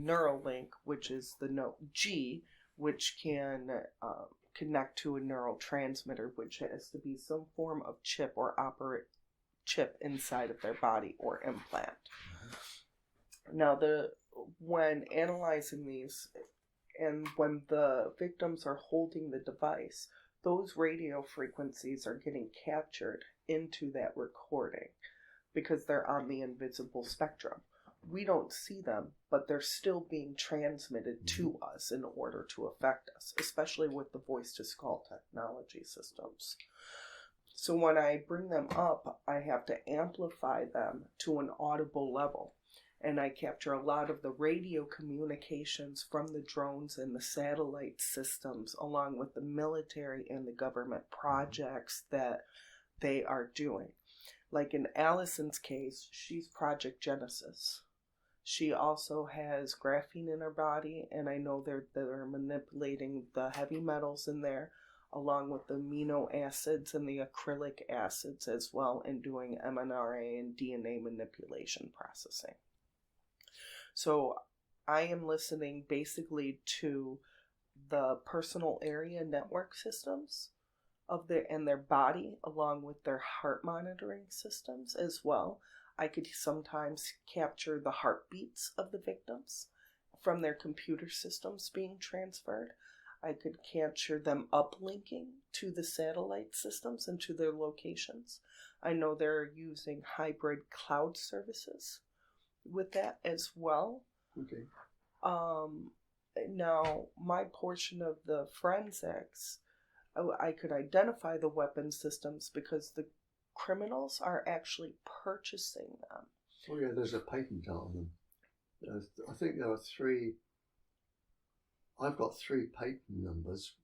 Neuralink, which is the Note G, which can connect to a neurotransmitter, which has to be some form of chip or chip inside of their body or implant. Now, when analyzing these and when the victims are holding the device, those radio frequencies are getting captured into that recording because they're on the invisible spectrum. We don't see them, but they're still being transmitted to us in order to affect us, especially with the voice-to-skull technology systems. So when I bring them up, I have to amplify them to an audible level. And I capture a lot of the radio communications from the drones and the satellite systems, along with the military and the government projects that they are doing. Like in Allison's case, she's Project Genesis. She also has graphene in her body, and I know they're manipulating the heavy metals in there, along with the amino acids and the acrylic acids as well, and doing mRNA and DNA manipulation processing. So I am listening basically to the personal area network systems of their body, along with their heart monitoring systems as well. I could sometimes capture the heartbeats of the victims from their computer systems being transferred. I could capture them uplinking to the satellite systems and to their locations. I know they're using hybrid cloud services with that as well. Okay. Now, my portion of the forensics, I could identify the weapon systems because the criminals are actually purchasing them. Oh yeah, there's a patent out on them. I think there are 3. I've got 3 patent numbers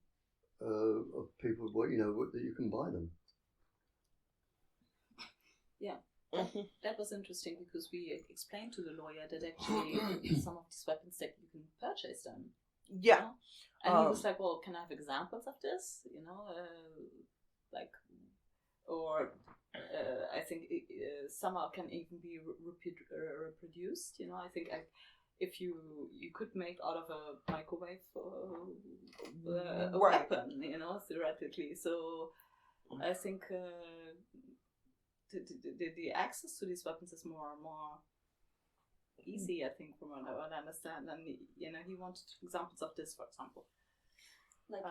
of people, that you can buy them. Yeah. That was interesting because we explained to the lawyer that actually some of these weapons that you can purchase them. Yeah. You know? And he was like, well, can I have examples of this? I think somehow can even be reproduced. I think if you could make out of a microwave a weapon, theoretically. So I think the access to these weapons is more and more easy, I think, from what I understand. And he wanted examples of this, for example. Like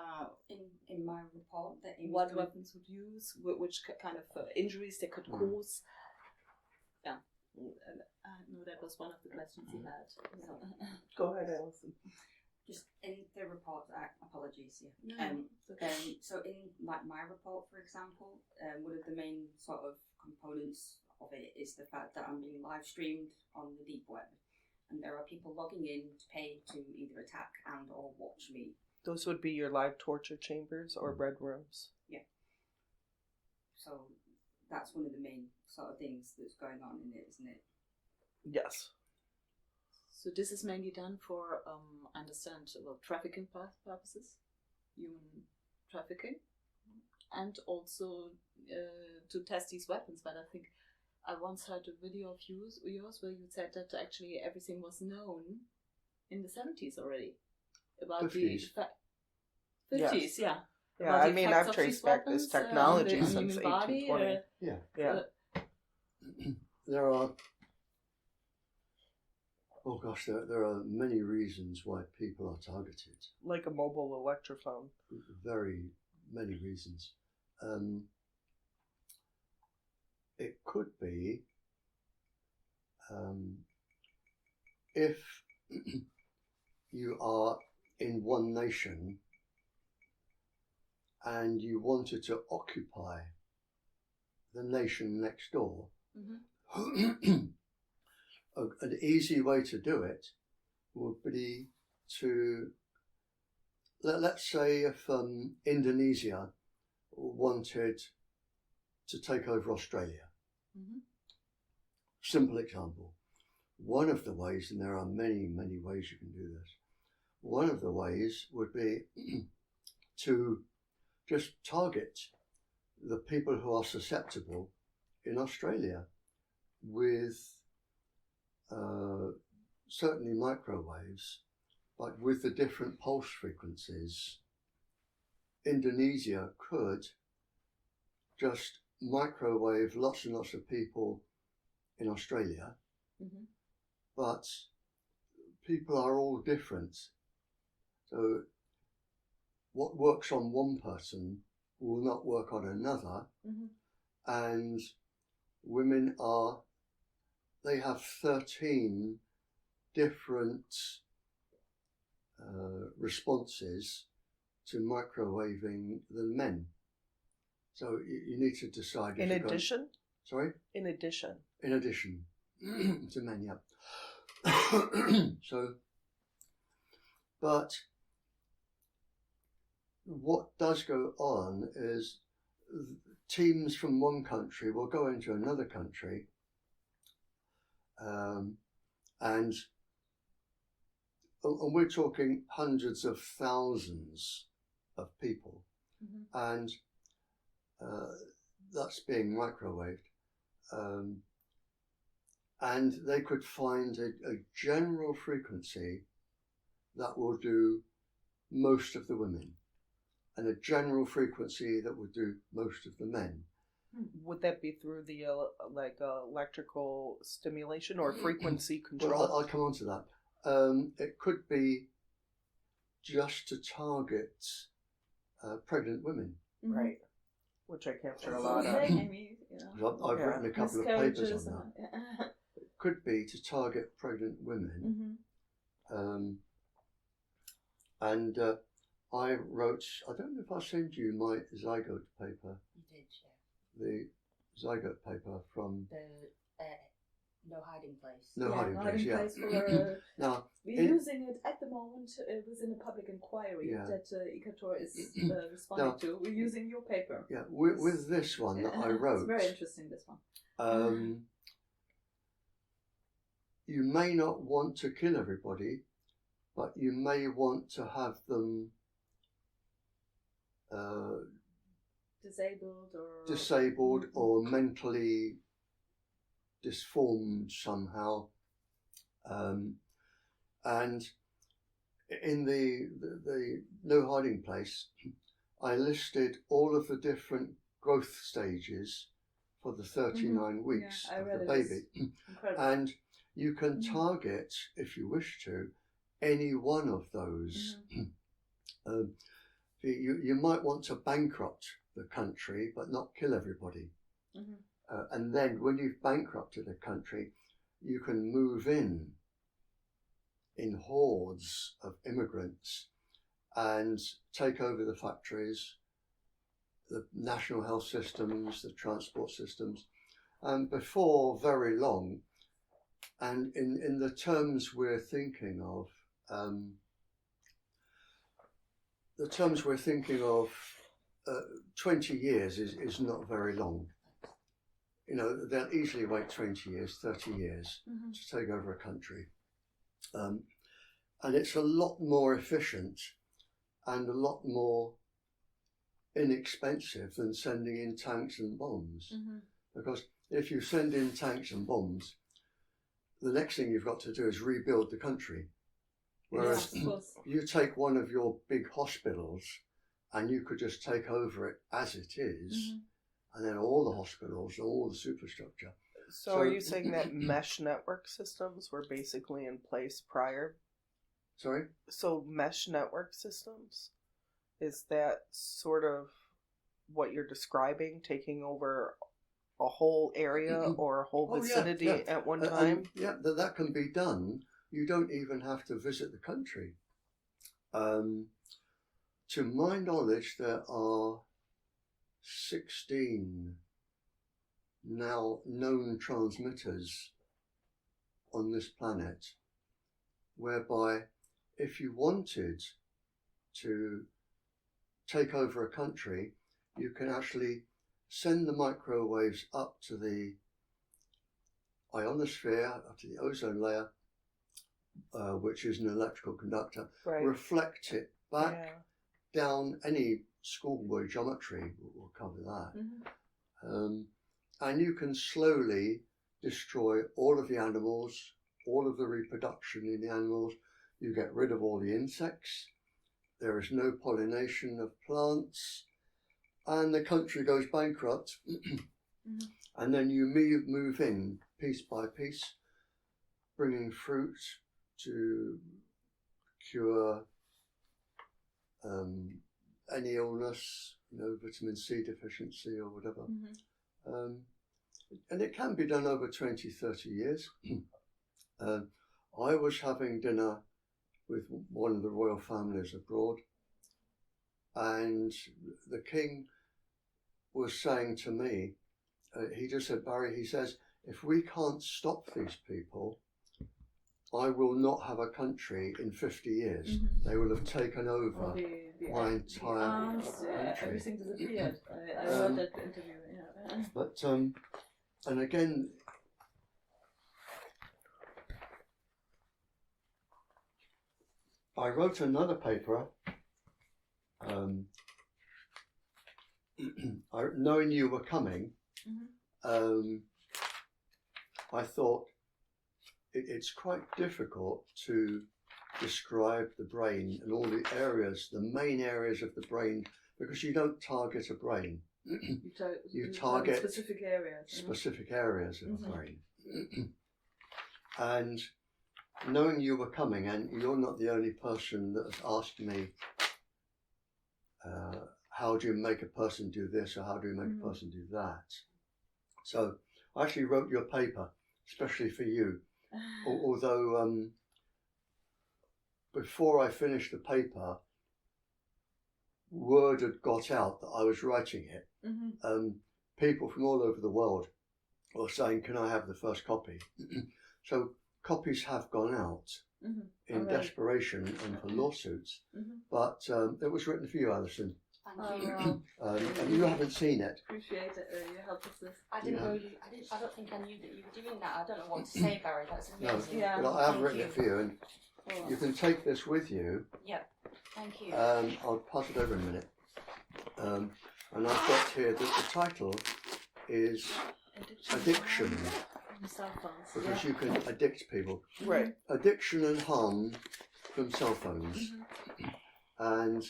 in my report, that what weapons would use, which kind of injuries they could cause. Yeah. No, that was one of the questions he had. So. Go ahead, Alison. Just in the report, apologies. Yeah. So in like my report, for example, one of the main sort of components of it is the fact that I'm being live streamed on the deep web, and there are people logging in to pay to either attack and or watch me. Those would be your live torture chambers or red rooms. Yeah. So that's one of the main sort of things that's going on in it, isn't it? Yes. So this is mainly done for, I understand, trafficking purposes, human trafficking, and also to test these weapons. But I think I once heard a video of yours where you said that actually everything was known in the 70s already. About 50s. The 50s, Yes. yeah. Yeah, I mean, I've traced back this technology since 1820. Yeah. There are, oh gosh, there are many reasons why people are targeted. Like a mobile electrophone. Very many reasons. It could be if you are in one nation and you wanted to occupy the nation next door, an easy way to do it would be to, let's say if Indonesia wanted to take over Australia. Simple example. One of the ways, and there are many, many ways you can do this, one of the ways would be to just target the people who are susceptible in Australia with certainly microwaves, but with the different pulse frequencies, Indonesia could just microwave lots and lots of people in Australia, but people are all different. So what works on one person will not work on another. And women they have 13 different responses to microwaving than men. So you need to decide. In addition? Sorry? In addition. In addition to men, yeah. So, but what does go on is teams from one country will go into another country, and we're talking hundreds of thousands of people, and that's being microwaved, and they could find a general frequency that will do most of the women, and a general frequency that would do most of the men. Would that be through the electrical stimulation or frequency control? Well, I'll come on to that. It could be just to target pregnant women. Right. Which I captured a lot of. I've written a couple of papers on that. It could be to target pregnant women. And I wrote, I don't know if I'll send you my zygote paper. You did, yeah. The zygote paper from the No Hiding Place. No Hiding Place, yeah. For, now, we're using it at the moment within a public inquiry that Icator is responding to. We're using your paper. Yeah, with this one that I wrote. It's very interesting, this one. You may not want to kill everybody, but you may want to have them disabled or mentally disformed somehow, and in the No Hiding Place, I listed all of the different growth stages for the 39 weeks of the baby, and you can target, if you wish to, any one of those. You might want to bankrupt the country but not kill everybody. And then when you've bankrupted a country, you can move in hordes of immigrants and take over the factories, the national health systems, the transport systems, and before very long, and in the terms we're thinking of, 20 years is not very long. You know, they'll easily wait 20 years, 30 years to take over a country. And it's a lot more efficient and a lot more inexpensive than sending in tanks and bombs. Because if you send in tanks and bombs, the next thing you've got to do is rebuild the country. Whereas you take one of your big hospitals and you could just take over it as it is, and then all the hospitals, all the superstructure. So are you saying that mesh network systems were basically in place prior? Sorry? So mesh network systems, is that sort of what you're describing, taking over a whole area or a whole vicinity at one time? That can be done. You don't even have to visit the country. To my knowledge, there are 16 now known transmitters on this planet, whereby if you wanted to take over a country, you can actually send the microwaves up to the ionosphere, up to the ozone layer, which is an electrical conductor, reflect it back down. Any schoolboy geometry will cover that. And you can slowly destroy all of the animals, all of the reproduction in the animals. You get rid of all the insects. There is no pollination of plants, and the country goes bankrupt. And then you move in piece by piece, bringing fruit to cure any illness, vitamin C deficiency or whatever. And it can be done over 20, 30 years. I was having dinner with one of the royal families abroad, and the king was saying to me, he just said, Barry, he says, if we can't stop these people, I will not have a country in 50 years. They will have taken over my entire country. Everything disappeared. I heard that interview. Yeah. But, and again, I wrote another paper, knowing you were coming. I thought it's quite difficult to describe the brain and all the areas, the main areas of the brain, because you don't target a brain. You target specific areas. Specific areas of the brain. And knowing you were coming, and you're not the only person that has asked me, how do you make a person do this, or how do you make a person do that? So I actually wrote your paper, especially for you. Although before I finished the paper, word had got out that I was writing it. People from all over the world were saying, can I have the first copy? So copies have gone out in desperation and for lawsuits, but it was written for you, Alison. Thank you. And you haven't seen it. Appreciate it. Your help with this. I didn't know you. I don't think I knew that you were doing that. I don't know what to say, Barry. That's amazing. Yeah. But I have written it for you, and you can take this with you. Yep. Thank you. I'll pass it over in a minute. And I've got here that the title is Addiction. Cell phones. Because you can addict people. Right. Addiction and harm from cell phones. And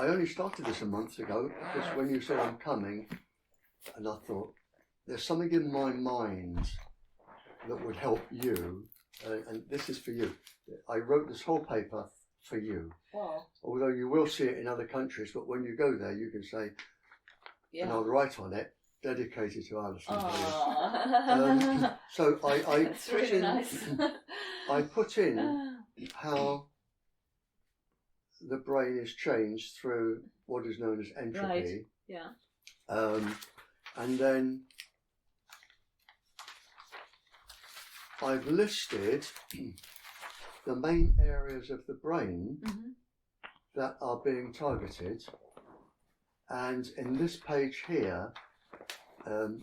I only started this a month ago, because when you said I'm coming, and I thought, there's something in my mind that would help you, and this is for you. I wrote this whole paper for you. Wow. Although you will see it in other countries, but when you go there, you can say, and I'll write on it, dedicated to Alison. So I That's put really in, nice. I put in how the brain is changed through what is known as entropy. Right. Yeah. And then I've listed the main areas of the brain that are being targeted. And in this page here,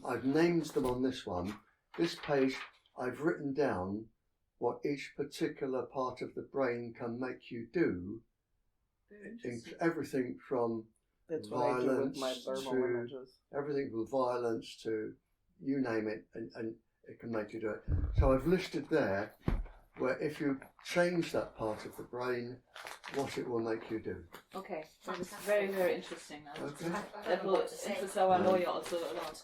I've named them on this one. This page, I've written down what each particular part of the brain can make you do. Everything from That's what I do with violence my thermal to images. everything from violence to you name it, and it can make you do it. So I've listed there where if you change that part of the brain, what it will make you do. Okay, that is very, very interesting. Okay. That will interest our lawyer also a lot.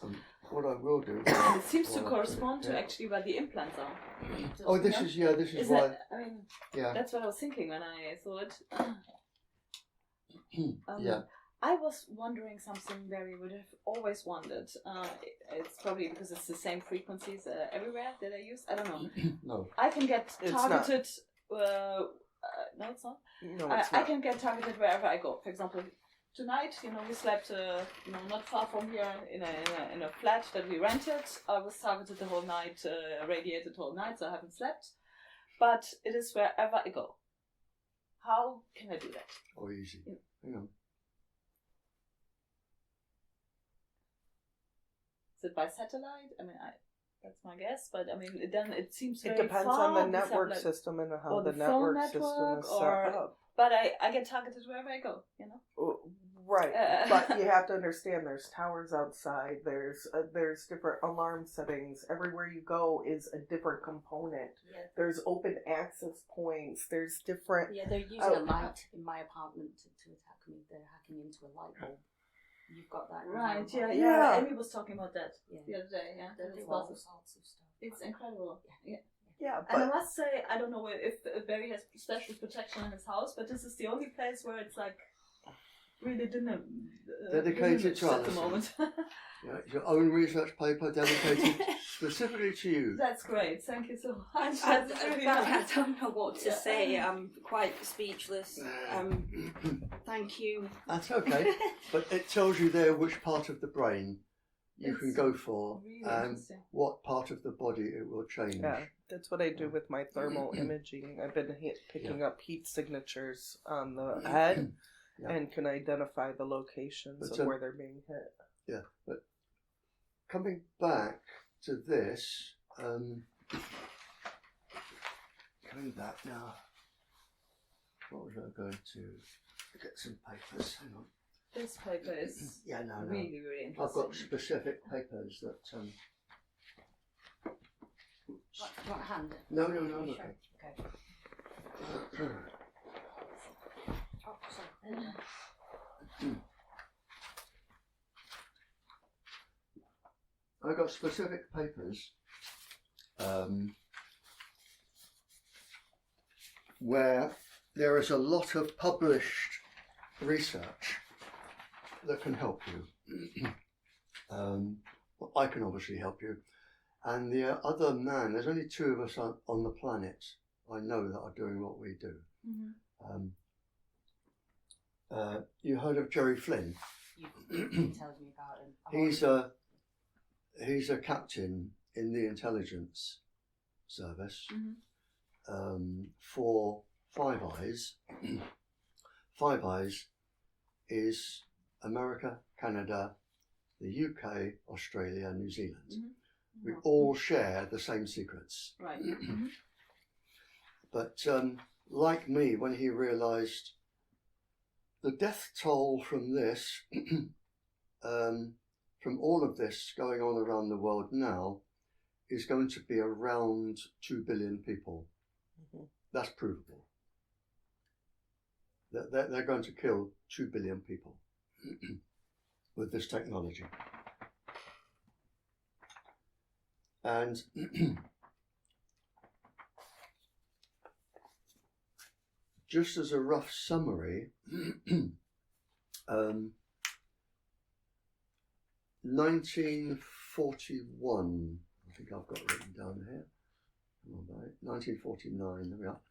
What I will do. And it seems to correspond to actually where the implants are. Oh, this is this is why. That, I mean, Yeah. that's what I was thinking when I saw it. Yeah. I was wondering something Barry would have always wondered. It's probably because it's the same frequencies everywhere that I use. I don't know. No. I can get It's targeted. No, it's not. No, it's I not. can get targeted wherever I go. For example, tonight, we slept, not far from here in a flat that we rented. I was targeted the whole night, radiated the whole night, so I haven't slept. But it is wherever I go. How can I do that? Oh, easy. Hang on. Is it by satellite? I mean, that's my guess. But I mean, then it seems It very depends far on the with network satellite. system and how Or the the phone network system network, is or- set up. But I get targeted wherever I go. Right, but you have to understand there's towers outside, there's different alarm settings. Everywhere you go is a different component. Yeah. There's open access points, there's different... Yeah, they're using a light in my apartment to attack me. They're hacking into a light bulb. You've got that. Right, yeah, Yeah. Amy was talking about that the other day, yeah. They It's do all possible. sorts of stuff. It's incredible. Yeah. Yeah, And I but must say, I don't know if Barry has special protection in his house, but this is the only place where it's like really Dedicated to at the Alison. moment. Yeah, your own research paper dedicated specifically to you. That's great. Thank you so much. I That's really I nice. don't know what to Yeah. say. I'm quite speechless. Thank you. That's okay, but it tells you there which part of the brain you can It's go for really and interesting. what part of the body it will change. yeah, that's what I do with my thermal imaging. I've been picking up heat signatures on the head Yeah. and can identify the locations But, of where they're being hit. Yeah, but coming back to this, coming back now, what was I going to get some papers? Hang on. This paper is Yeah, no. really, really I've interesting. got specific papers that. What hand? No, Are you okay. sure? Okay. Oh, sorry. I've got specific papers where there is a lot of published research that can help you. Well, I can obviously help you. And the other man, there's only two of us on the planet I know that are doing what we do. Mhm. You heard of Jerry Flynn? You tells me about him. He's a captain in the intelligence service for Five Eyes. Five Eyes is America, Canada, the UK, Australia, New Zealand. We all share the same secrets. Right. But like me, when he realised the death toll from this, from all of this going on around the world now, is going to be around 2 billion people. That's provable. They're going to kill 2 billion people with this technology. And just as a rough summary, 1941, I think I've got it written down here. 1949, there we are.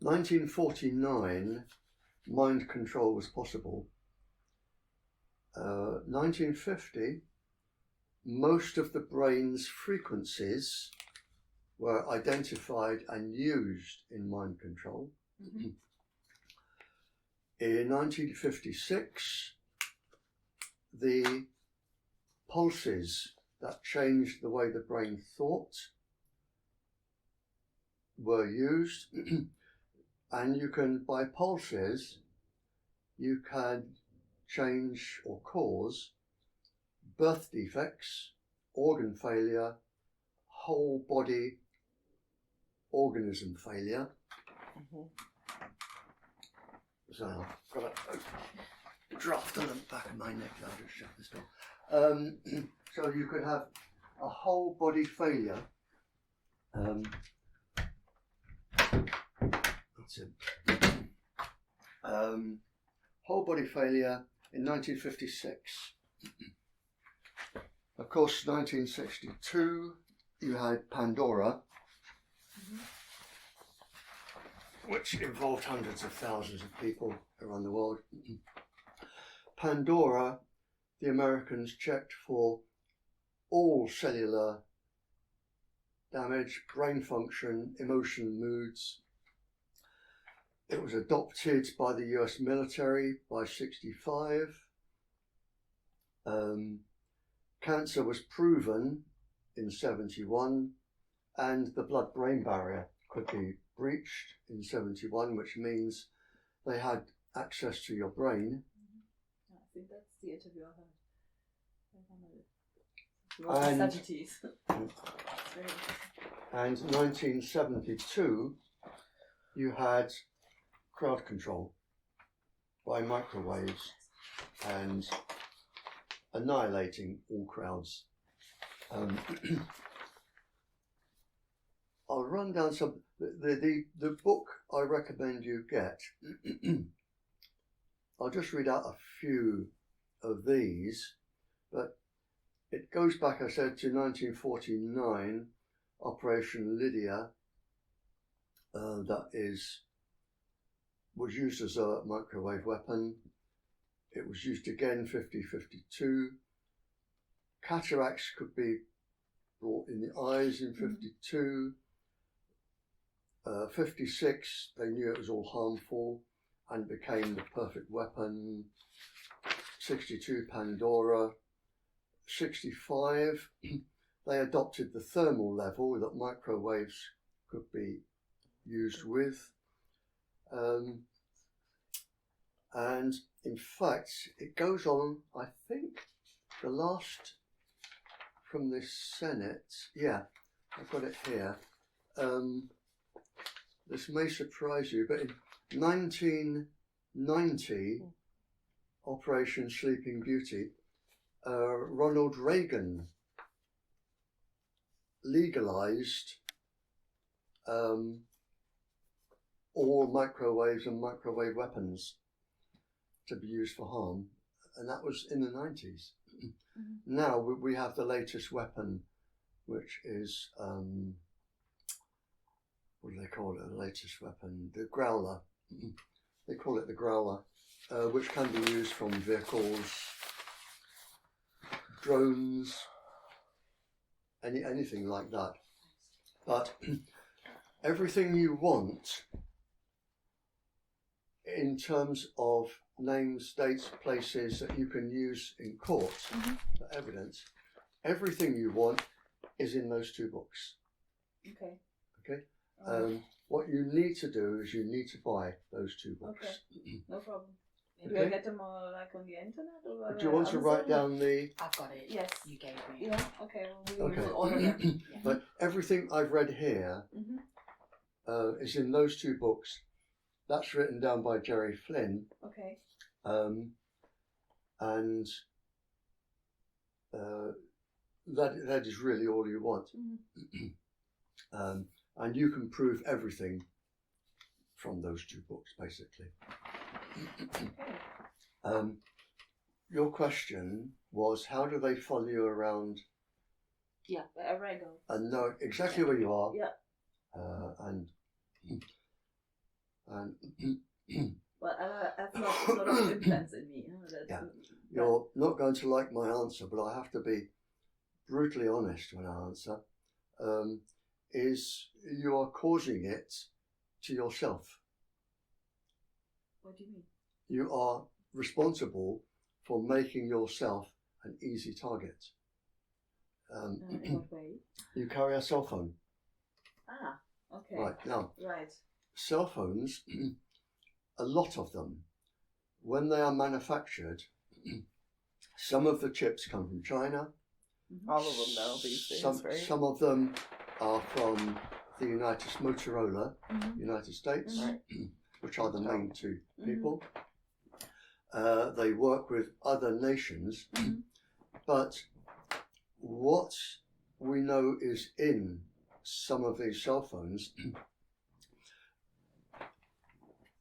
1949, mind control was possible. 1950, most of the brain's frequencies were identified and used in mind control. In 1956, the pulses that changed the way the brain thought were used, and you can, by pulses, you can change or cause birth defects, organ failure, whole body organism failure. So I've got a draft on the back of my neck. I'll just shut this door. So you could have a whole body failure. That's it. Whole body failure in 1956. Of course, 1962, you had Pandora, which involved hundreds of thousands of people around the world. Pandora, the Americans checked for all cellular damage, brain function, emotion, moods. It was adopted by the US military by 65. Cancer was proven in 71, and the blood-brain barrier could be breached in 71, which means they had access to your brain. I think that's the interview I heard. And- 70s. And 1972, you had crowd control by microwaves and annihilating all crowds. I'll run down some. The book I recommend you get. I'll just read out a few of these, but it goes back, I said, to 1949, Operation Lydia. That was used as a microwave weapon. It was used again 50-52. Cataracts could be brought in the eyes in 52. 56, they knew it was all harmful and became the perfect weapon. 62, Pandora. 65, they adopted the thermal level that microwaves could be used with. And in fact, it goes on, I think, the last from the Senate, yeah, I've got it here. This may surprise you, but in 1990, Operation Sleeping Beauty, Ronald Reagan legalized all microwaves and microwave weapons to be used for harm, and that was in the 90s. Now we have the latest weapon, which is what do they call it? The latest weapon, the growler. They call it the growler, which can be used from vehicles, drones, anything like that. But everything you want in terms of names, dates, places that you can use in court for evidence, everything you want is in those two books. Okay. Okay. What you need to do is you need to buy those two books. Okay. No problem. Okay. Do I get them like on the internet? Or Do you want to write down the... I've got it. Yes. You gave me. Yeah, okay. Well, we Okay. will order them. But everything I've read here is in those two books. That's written down by Jerry Flynn. Okay. And that is really all you want. And you can prove everything from those two books, basically. Your question was, how do they follow you around Yeah, wherever I go. and know exactly where you are? Yeah. And Well, I have not a lot of implants in me. Yeah. You're not going to like my answer, but I have to be brutally honest when I answer. Is you are causing it to yourself. What do you mean? You are responsible for making yourself an easy target. In what way? You carry a cell phone. Ah, okay. Right, now, Right. cell phones, a lot of them, when they are manufactured, some of the chips come from China. All of them now these days, right? Some of them are from the Motorola, United States, which are the main two people. They work with other nations, but what we know is in some of these cell phones,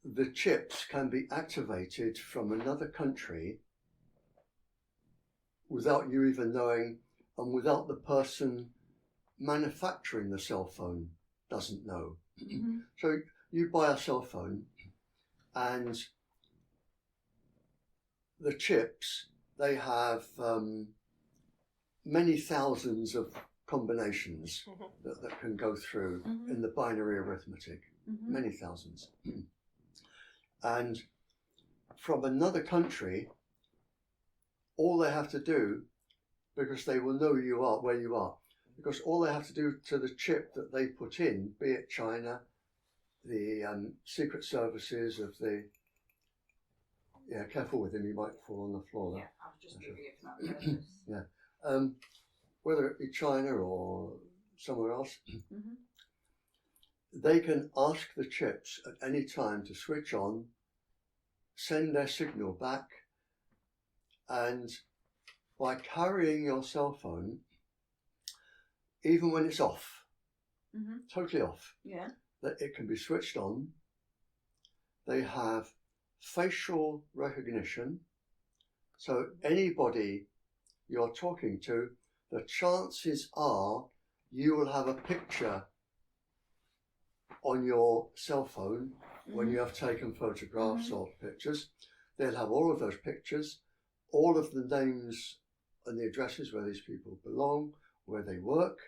the chips can be activated from another country without you even knowing, and without the person manufacturing the cell phone doesn't know. So you buy a cell phone and the chips, they have many thousands of combinations that can go through in the binary arithmetic, many thousands. And from another country, all they have to do, because they will know you are where you are, because all they have to do to the chip that they put in, be it China, the secret services of the Yeah, careful with him, he might fall on the floor there. Yeah, I was just moving it from that purpose. Yeah. Whether it be China or somewhere else, they can ask the chips at any time to switch on, send their signal back, and by carrying your cell phone, even when it's off, totally off, Yeah. that it can be switched on. They have facial recognition, so anybody you're talking to, the chances are you will have a picture on your cell phone when you have taken photographs or pictures. They'll have all of those pictures, all of the names and the addresses where these people belong, where they work.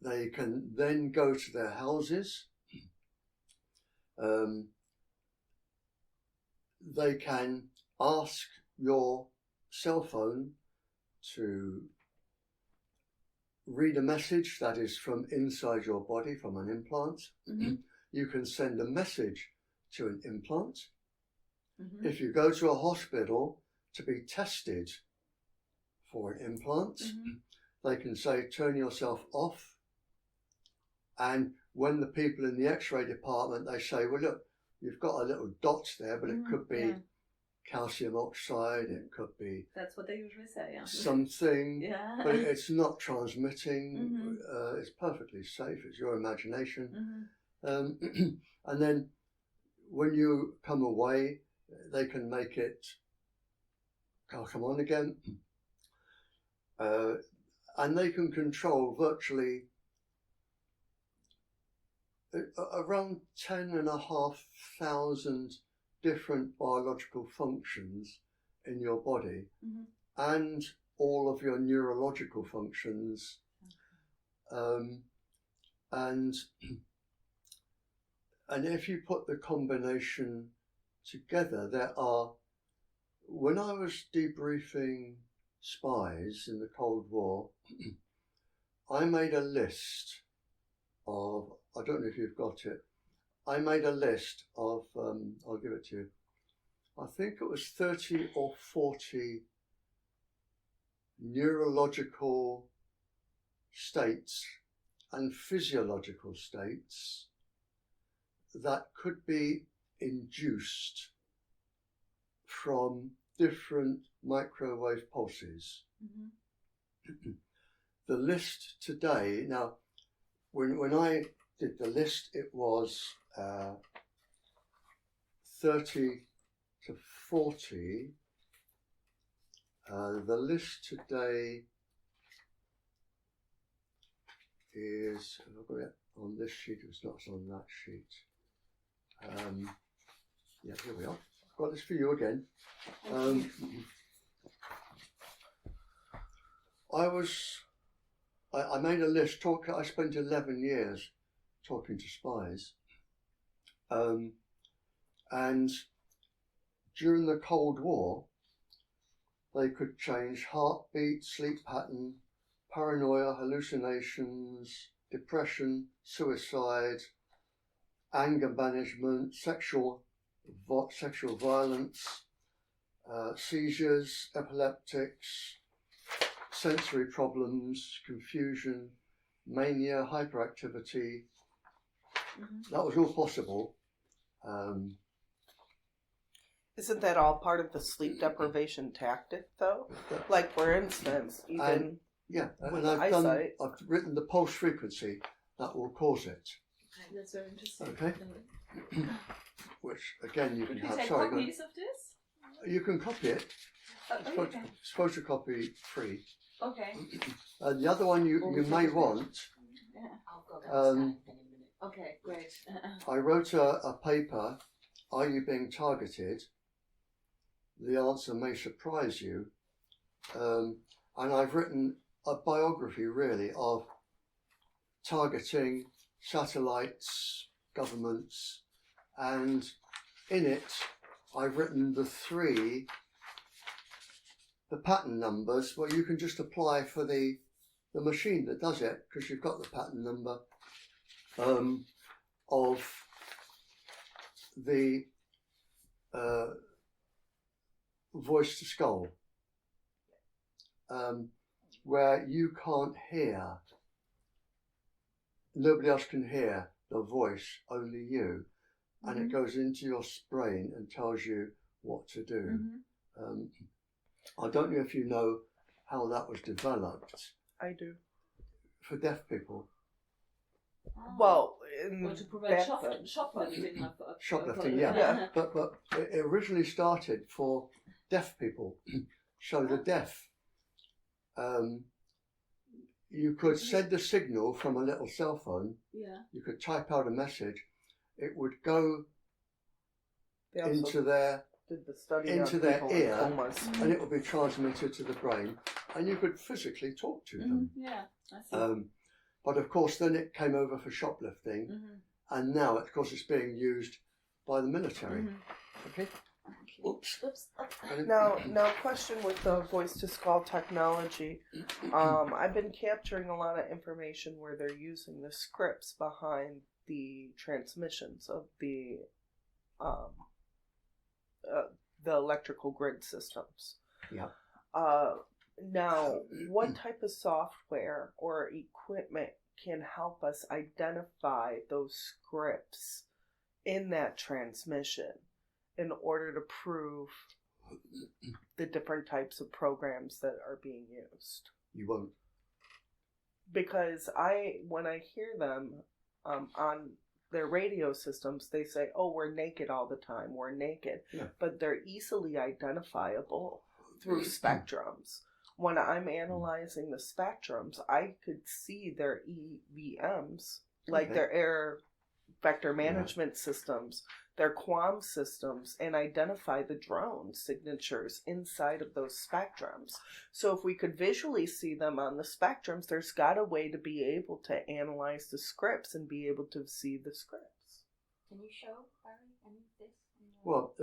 They can then go to their houses. They can ask your cell phone to read a message that is from inside your body, from an implant. You can send a message to an implant. If you go to a hospital to be tested for an implant, they can say, turn yourself off. And when the people in the X-ray department, they say, well, look, you've got a little dot there, but it could be calcium oxide, it could be... That's what they usually say, yeah. Something, Yeah. but it's not transmitting. It's perfectly safe. It's your imagination. And then when you come away, they can make it, I'll come on again. And they can control virtually around 10,500 different biological functions in your body, and all of your neurological functions. And if you put the combination together, there are, when I was debriefing spies in the Cold War, I made a list of, I don't know if you've got it, I made a list of, I'll give it to you, I think it was 30 or 40 neurological states and physiological states that could be induced from different microwave pulses. The list today, now when I did the list, it was 30 to 40. The list today is, I've got it on this sheet, it's not on that sheet. Yeah, here we are. I've got this for you again. I made a list, I spent 11 years talking to spies. And during the Cold War, they could change heartbeat, sleep pattern, paranoia, hallucinations, depression, suicide, anger management, sexual violence, seizures, epileptics, sensory problems, confusion, mania, hyperactivity. That was all possible. Isn't that all part of the sleep deprivation tactic, though? Like, for instance, even with eyesight. I've written the pulse frequency that will cause it. Okay, that's very interesting. Okay. Which again you Could can we have. take Sorry, copies of this? you can copy it. Okay. It's photocopy free. Okay. The other one you may want. Yeah. I'll go downstairs in a minute. Okay, great. I wrote a paper. Are you being targeted? The answer may surprise you. And I've written a biography really of targeting satellites, governments, and in it I've written the pattern numbers where you can just apply for the machine that does it, because you've got the pattern number of the voice to skull, where you can't hear, nobody else can hear the voice, only you, and it goes into your brain and tells you what to do. I don't know if you know how that was developed I do. for deaf people. Well, to prevent shoplifting. Shoplifting, yeah. But it originally started for deaf people. So the deaf, you could send a signal from a little cell phone. Yeah. You could type out a message. It would go into their ear, and it would be transmitted to the brain, and you could physically talk to them. Yeah, I see. But of course, then it came over for shoplifting, and now, of course, it's being used by the military. Okay. Oops. Now, question with the voice to skull technology. I've been capturing a lot of information where they're using the scripts behind the transmissions of the electrical grid systems. Yeah. Now, what type of software or equipment can help us identify those scripts in that transmission in order to prove the different types of programs that are being used? You won't. Because when I hear them on their radio systems, they say, "Oh, we're naked all the time. We're naked," but they're easily identifiable through spectrums. When I'm analyzing the spectrums, I could see their EVMs, like their air vector management systems, their QAM systems, and identify the drone signatures inside of those spectrums. So if we could visually see them on the spectrums, there's got a way to be able to analyze the scripts and be able to see the scripts. Can you show, Barry, any of this? Well,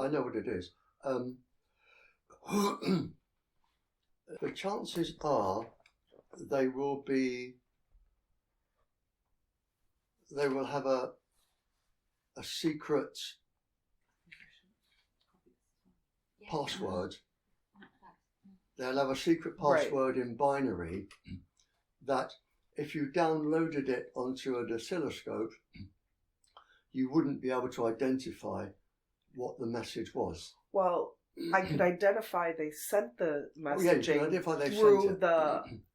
I know what it is. The chances are they will have a secret password. They'll have a secret password in binary that if you downloaded it onto an oscilloscope, you wouldn't be able to identify what the message was. Well, I could identify they sent the messaging through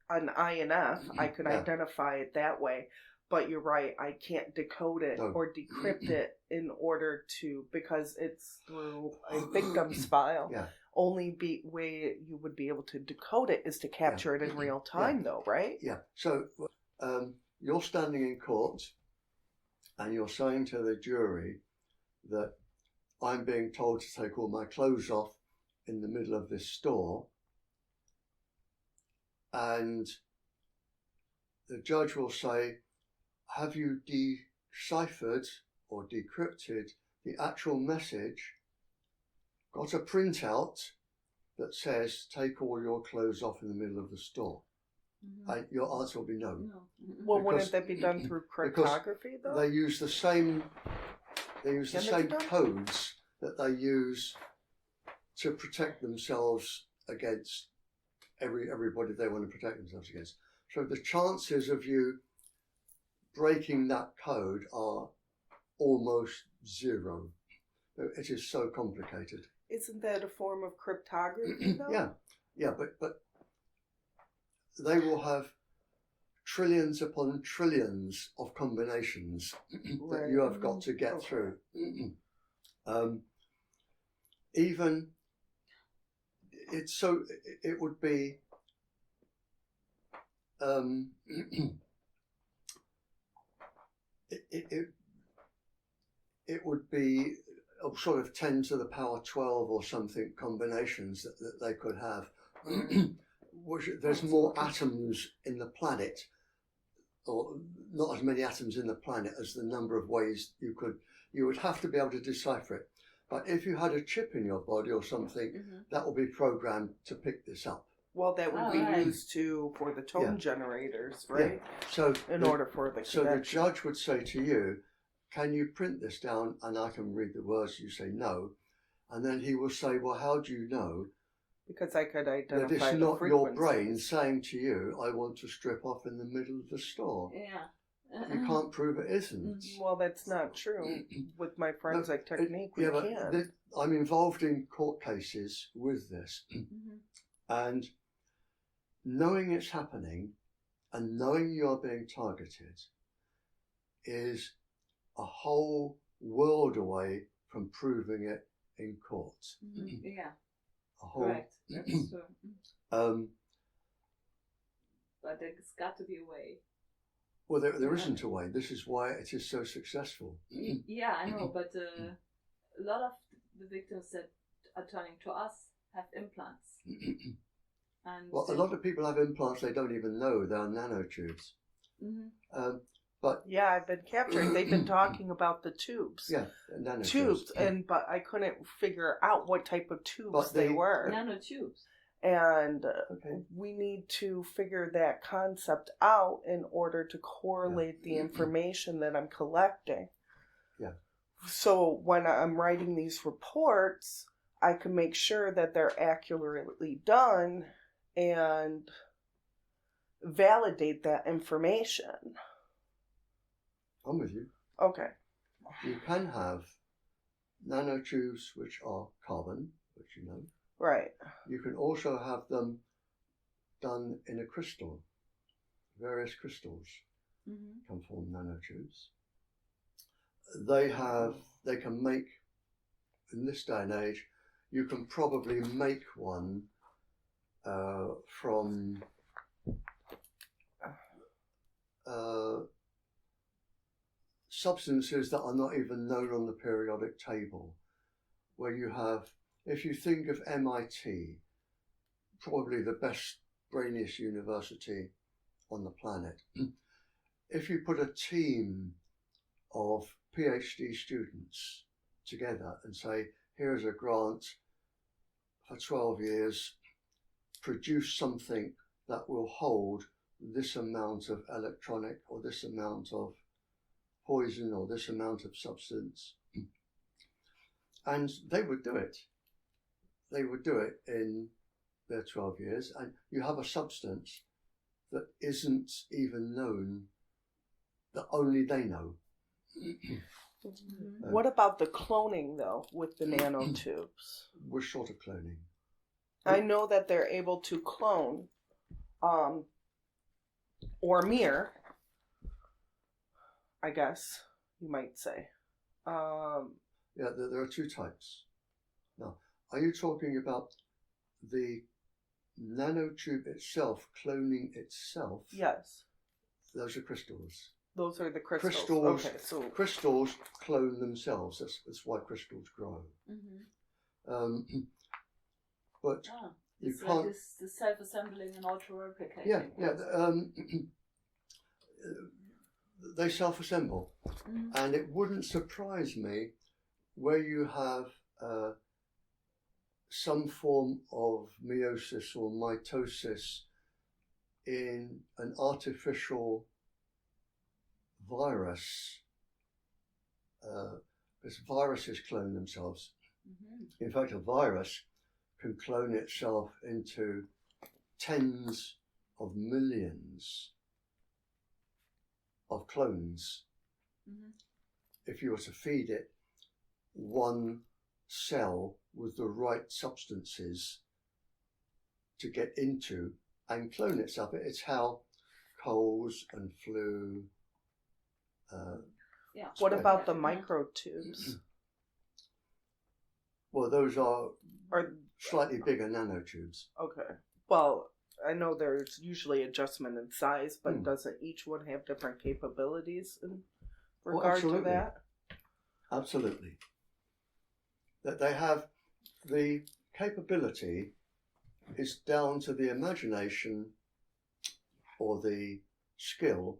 an INF. I could identify it that way. But you're right, I can't decode it or decrypt it in order to, because it's through a victim's file. Only way you would be able to decode it is to capture it in real time, though, right? Yeah. So you're standing in court and you're saying to the jury that I'm being told to take all my clothes off in the middle of this store, and the judge will say, have you deciphered or decrypted the actual message, got a printout that says take all your clothes off in the middle of the store? And your answer will be no. Well, wouldn't that be done through cryptography, though? They use the same codes that they use to protect themselves against everybody they want to protect themselves against. So the chances of you breaking that code are almost zero. It is so complicated. Isn't that a form of cryptography, though? Yeah, but they will have trillions upon trillions of combinations that you have got to get through. Even it would be it would be a sort of 10 to the power 12 or something combinations that they could have. There's more atoms in the planet, or not as many atoms in the planet as the number of ways you would have to be able to decipher it. But if you had a chip in your body or something, that will be programmed to pick this up. Well, that would be used for the tone generators, right? Yeah. So order for the So the judge would say to you, can you print this down and I can read the words? You say no. And then he will say, well, how do you know Because I could that identify it's the not your brain frequencies. saying to you, I want to strip off in the middle of the store? Yeah. You can't prove it isn't. Well, that's not true. With my forensic technique, we Yeah, can. but I'm involved in court cases with this, and knowing it's happening and knowing you're being targeted is a whole world away from proving it in court. Yeah. A whole, Correct. That's true. But there's got to be a way. Well, there isn't a way. This is why it is so successful. Yeah, I know, but a lot of the victims that are turning to us have implants. And Well, a lot of people have implants they don't even know they're nanotubes. But yeah, I've been capturing. They've been talking about the tubes. yeah, nanotubes. Tubes, but I couldn't figure out what type of tubes they were. Nanotubes. And we need to figure that concept out in order to correlate the information that I'm collecting. Yeah. So when I'm writing these reports, I can make sure that they're accurately done and validate that information. I'm with you. Okay. You can have nanotubes which are carbon, which you know. Right. You can also have them done in a crystal. Various crystals can form nanotubes. They can make, in this day and age, you can probably make one from substances that are not even known on the periodic table, where you have, if you think of MIT, probably the best, brainiest university on the planet, if you put a team of PhD students together and say, here's a grant for 12 years, produce something that will hold this amount of electronic or this amount of poison or this amount of substance, and they would do it. They would do it in their 12 years, and you have a substance that isn't even known, that only they know. What about the cloning, though, with the nanotubes? We're short of cloning. I know that they're able to clone or mirror, I guess you might say. Yeah, there are two types. Now, are you talking about the nanotube itself, cloning itself? Yes. Those are crystals. Those are the crystals. Crystals, Okay, so crystals clone themselves. That's why crystals grow. But you it's can't. Like the self-assembling and auto-replicating. Yeah. They self-assemble, and it wouldn't surprise me where you have some form of meiosis or mitosis in an artificial virus, because viruses clone themselves. In fact, a virus can clone itself into tens of millions of clones. If you were to feed it one cell with the right substances to get into and clone itself. It's how colds and flu. what about the microtubes? Well, those are slightly bigger nanotubes. Okay. Well, I know there's usually adjustment in size, but doesn't each one have different capabilities in regard to that? Absolutely. That they have the capability is down to the imagination or the skill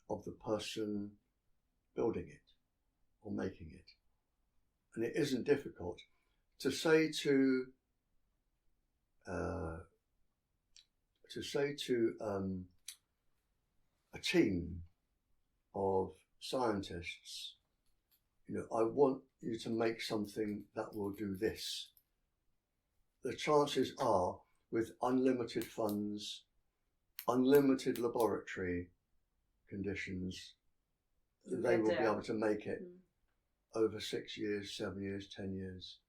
of the person building it or making it. And it isn't difficult to say to a team of scientists, I want you to make something that will do this. The chances are, with unlimited funds, unlimited laboratory conditions, they will be able to make it over 6 years, 7 years, 10 years.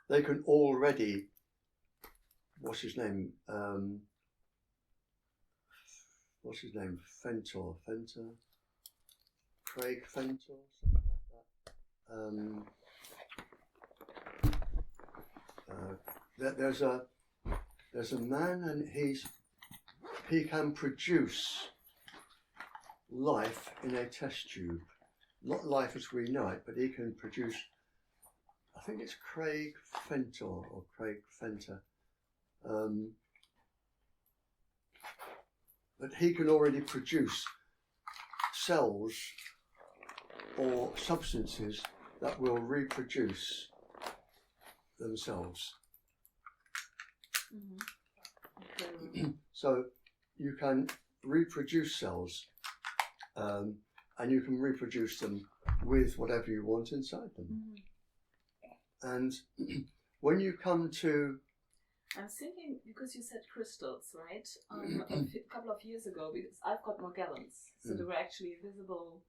They can already, what's his name? Fentor? Craig Fentor, something like that. There's a man, and he can produce life in a test tube. Not life as we know it, but he can produce, I think it's Craig Fentor or Craig Fenter. But he can already produce cells or substances that will reproduce themselves. Mm-hmm. So you can reproduce cells, and you can reproduce them with whatever you want inside them. Mm-hmm. And when you come to... I'm thinking, because you said crystals, right? A couple of years ago, because I've got Morgellons, so there were actually visible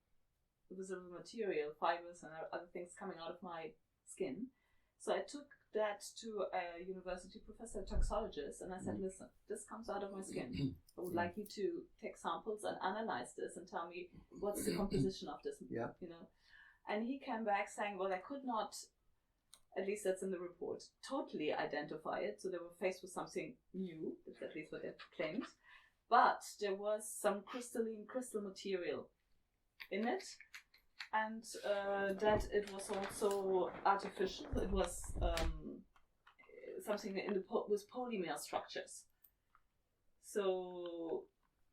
material, fibers and other things coming out of my skin. So I took that to a university professor, toxologist, and I said, listen, this comes out of my skin. I would like you to take samples and analyze this and tell me what's the composition of this, And he came back saying, well, I could not, at least that's in the report, totally identify it. So they were faced with something new, that's at least what they claimed. But there was some crystal material in it. And that it was also artificial. It was something with polymer structures. So,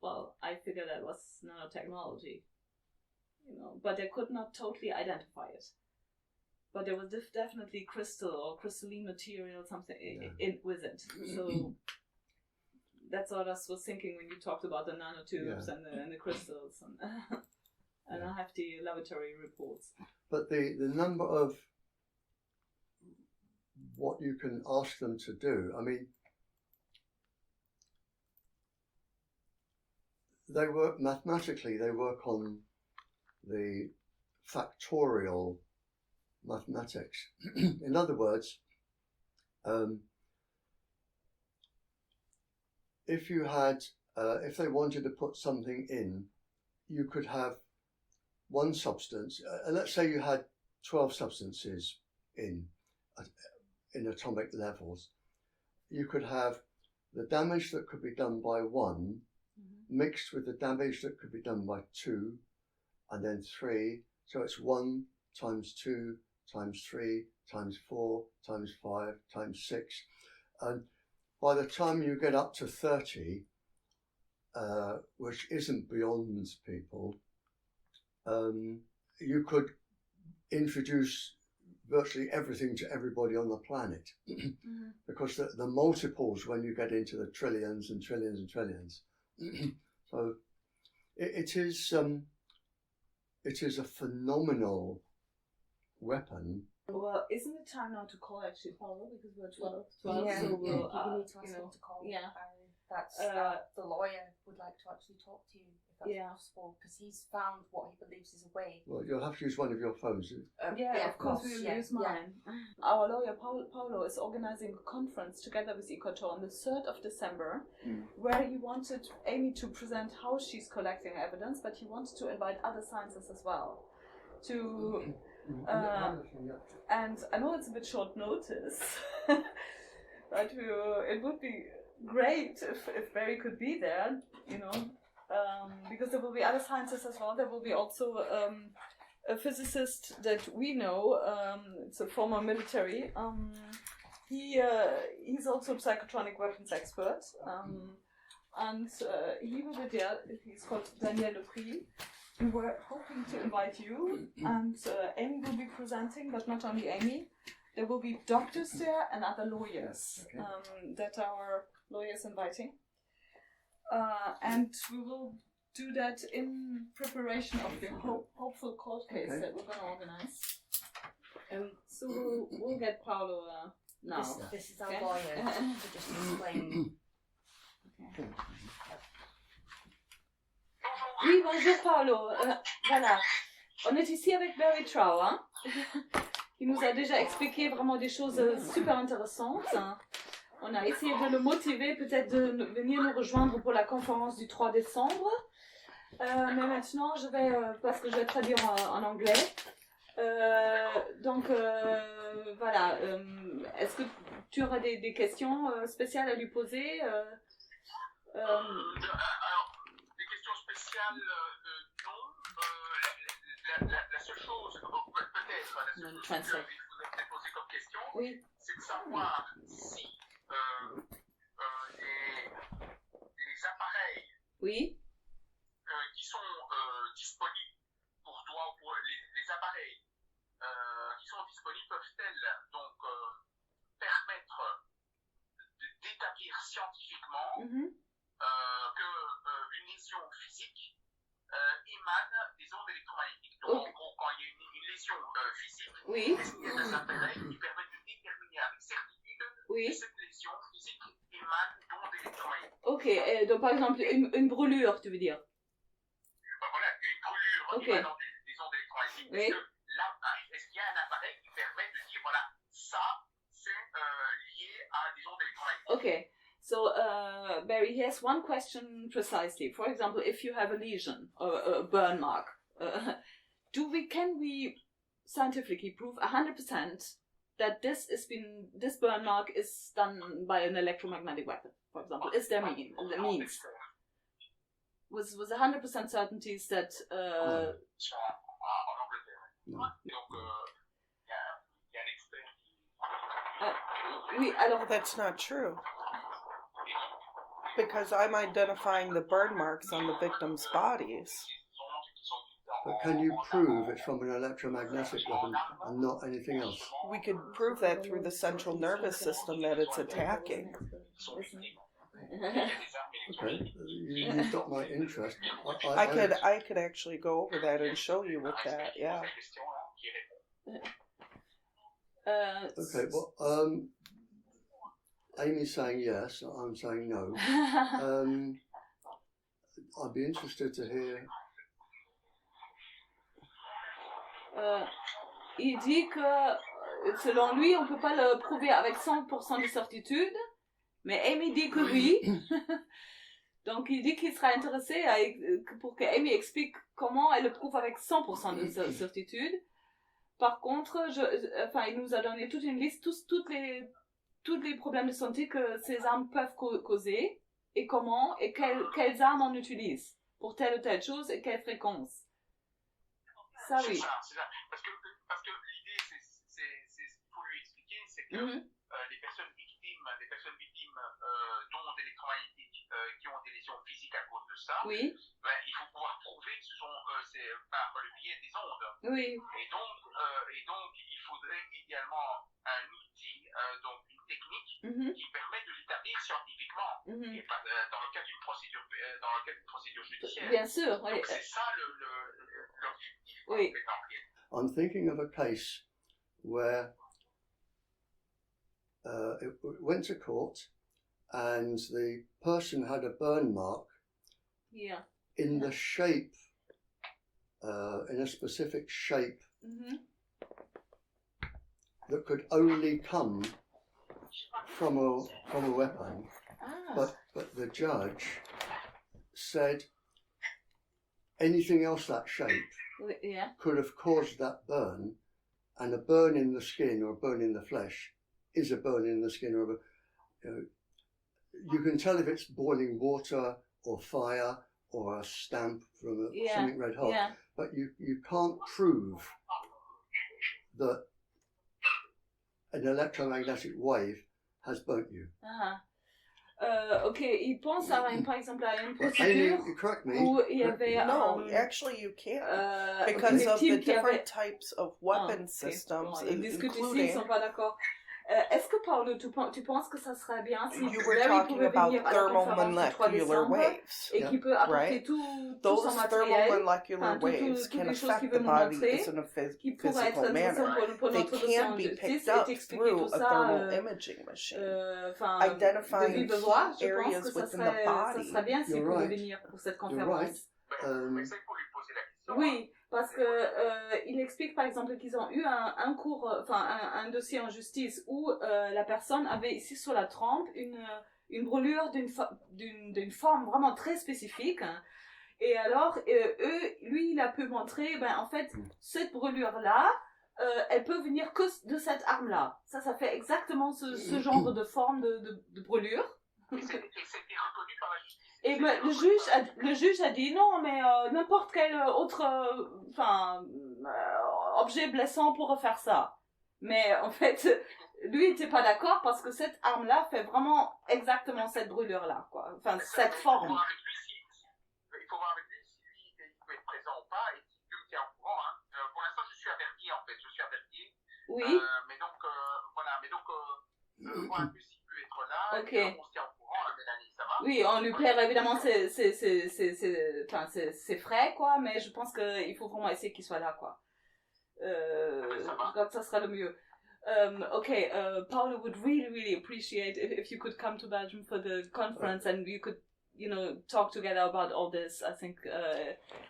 well, I figured that was nanotechnology, but they could not totally identify it. But there was definitely crystal or crystalline material, something in with it. So that's what I was thinking when you talked about the nanotubes and the crystals and I have the laboratory reports. But the number of what you can ask them to do, I mean, they work mathematically, they work on the factorial mathematics. In other words, if they wanted to put something in, you could have one substance, let's say you had 12 substances in atomic levels, you could have the damage that could be done by one mixed with the damage that could be done by 2 and then 3, so it's 1 times 2 times 3 times 4 times 5 times 6, and by the time you get up to 30, which isn't beyond people, you could introduce virtually everything to everybody on the planet, because the multiples when you get into the trillions and trillions and trillions. So it is a phenomenal weapon. Well, isn't it time now to call actually Paulo, because we're 12, Yeah, so you we'll, need to ask him to call. Yeah. That's the lawyer would like to actually talk to you, if that's possible, because he's found what he believes is a way. Well, you'll have to use one of your phones. Of course we will use mine. Our lawyer Paulo is organizing a conference together with Icator on the 3rd of December, where he wanted Amy to present how she's collecting evidence, but he wanted to invite other scientists as well. And I know it's a bit short notice, but it would be great if Barrie could be there, because there will be other scientists as well. There will be also a physicist that we know. It's a former military. He's also a psychotronic weapons expert, and he will be there. He's called Daniel Lepris. We were hoping to invite you, and Amy will be presenting, but not only Amy. There will be doctors there and other lawyers that our lawyers inviting. And we will do that in preparation of the hopeful court case that we're going to organize. So we'll get Paolo now. This is our lawyer to just explain. Okay. Oui, bonjour Paolo. Voilà. On est ici avec Barrie Trower, qui nous a déjà expliqué vraiment des choses super intéressantes. On a essayé de le motiver peut-être de venir nous rejoindre pour la conférence du 3 décembre. Mais maintenant, parce que je vais traduire en anglais. Donc, voilà. Est-ce que tu auras des questions spéciales à lui poser Alors, des questions spéciales, non. La seule chose, peut-être, la seule chose que je voudrais poser comme question, c'est de savoir si les appareils qui sont disponibles pour toi, ou pour les appareils qui sont disponibles peuvent-elles donc permettre d'établir scientifiquement qu'une lésion physique émane des ondes électromagnétiques. Donc en gros, quand il y a une lésion physique, est-ce qu'il y a des appareils qui permettent de déterminer avec certitude que cette lésion physique émane d'ondes électromagnétiques? Ok, donc par exemple une brûlure, tu veux dire? Voilà, une brûlure émanant des ondes électromagnétiques. Est-ce qu'il y a un appareil qui permet de dire, voilà, ça, c'est lié à des ondes électromagnétiques? Okay, so Barry, here's one question precisely. For example, if you have a lesion or a burn mark, can we scientifically prove 100% that this burn mark is done by an electromagnetic weapon? For example, is there means? With 100% certainties that That's not true. Because I'm identifying the burn marks on the victims' bodies. But can you prove it's from an electromagnetic weapon and not anything else? We could prove that through the central nervous system that it's attacking. Okay, you've got my interest. I could actually go over that and show you with that, yeah. Okay, well, Amy's saying yes, I'm saying no. I'd be interested to hear. Il dit que selon lui, on ne peut pas le prouver avec 100% de certitude, mais Amy dit que oui. Donc il dit qu'il sera intéressé pour que Amy explique comment elle le prouve avec 100% de certitude. Par contre, il nous a donné toute une liste, tous les problèmes de santé que ces armes peuvent causer, et comment, et quelles armes on utilise pour telle ou telle chose, et quelle fréquence. Ça, oui. C'est ça. Parce que l'idée, c'est pour lui expliquer, c'est que les personnes victimes d'ondes électromagnétiques qui ont des lésions physiques à cause de ça, il faut pouvoir prouver que c'est par le biais des ondes. Oui. Et donc, il faudrait idéalement un outil, donc une technique qui permet de l'établir scientifiquement, et pas dans le cadre d'une procédure judiciaire. Bien sûr, oui. Donc c'est ça l'objectif. Oui. I'm thinking of a case where it went to court and the person had a burn mark in the shape, in a specific shape that could only come from a weapon. But the judge said anything else that shape could have caused that burn, and a burn in the skin or a burn in the flesh is a burn in the skin, or you can tell if it's boiling water or fire or a stamp from something red hot, but you can't prove that an electromagnetic wave has burnt you. Ok, il pense par exemple à une procédure où il y avait actually you can't because of the different types of weapon systems, ils discutent ici, ils including sont pas d'accord. Est-ce que Paolo, tu penses que ça serait bien si You were Barrie talking pouvait about venir à la conférence du 3 thermomolecular décembre waves. et Yeah. qui peut apporter Right. tout Those son matériel, thermomolecular toutes waves can les choses qu'il affect veut the nous body montrer, in a qui pourrait être physical intéressant manner. pour They notre dossier can en be justice picked et up t'expliquer through tout a ça, thermal imaging machine. de Identifying vive voix. Je pense areas que ça within the body. serait bien s'il You're pouvait right. venir pour cette You're conférence. right. Mais ça, il faut lui poser la question. Oui, parce que il explique par exemple qu'ils ont eu un cours, un dossier en justice où la personne avait ici sur la trempe une brûlure d'une forme vraiment très spécifique. Et alors, lui, il a pu montrer, en fait, cette brûlure-là, elle peut venir que de cette arme-là. Ça fait exactement ce genre de forme de brûlure. Et c'était reconnu par la justice. Et le juge a dit non, mais n'importe quel autre objet blessant pourrait faire ça. Mais en fait, lui n'était pas d'accord parce que cette arme-là fait vraiment exactement cette brûlure-là, quoi. Enfin, cette forme. Il faut voir avec lui si lui il peut être présent ou pas et qu'il me tient au courant. Hein. Pour l'instant, je suis averti en fait. Je suis averti. Oui. Mais donc, voilà. Mais donc, voir un peu s'il peut être là. Ok. Et on se tient au courant, hein, Mélanie, ça va? Oui, on lui perd évidemment ses frais, quoi, mais je pense qu'il faut vraiment essayer qu'il soit là, quoi. Je crois que ça sera le mieux. Okay, Paolo would really appreciate if you could come to Belgium for the conference and you could, talk together about all this. I think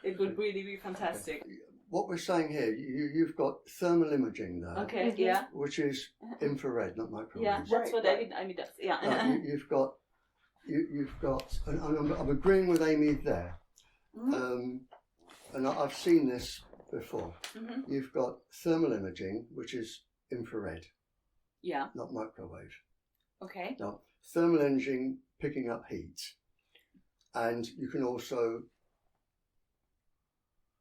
it would really be fantastic. What we're saying here, you've got thermal imaging there, Okay, yeah. which is infrared, not microwave. Yeah, that's what Right. Amy does. Yeah. You've got, and I'm agreeing with Amy there. Mhm. And I've seen this before. Mhm. You've got thermal imaging, which is infrared, Yeah. not microwave. Okay. Now, thermal imaging picking up heat, and you can also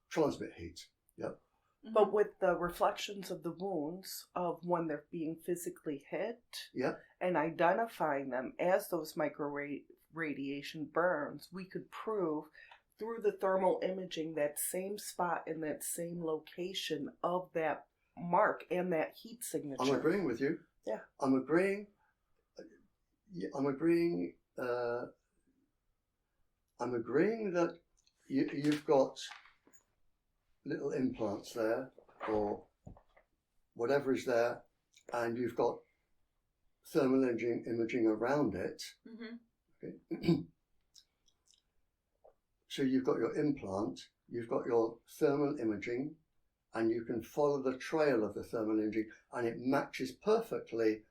transmit heat. Yep. But with the reflections of the wounds of when they're being physically hit Yep. and identifying them as those radiation burns, we could prove through the thermal imaging that same spot in that same location of that mark and that heat signature. I'm agreeing with you. Yeah. I'm agreeing. I'm agreeing that you've got little implants there or whatever is there, and you've got thermal imaging around it. Mm-hmm. Okay. So you've got your implant, you've got your thermal imaging, and you can follow the trail of the thermal imaging, and it matches perfectly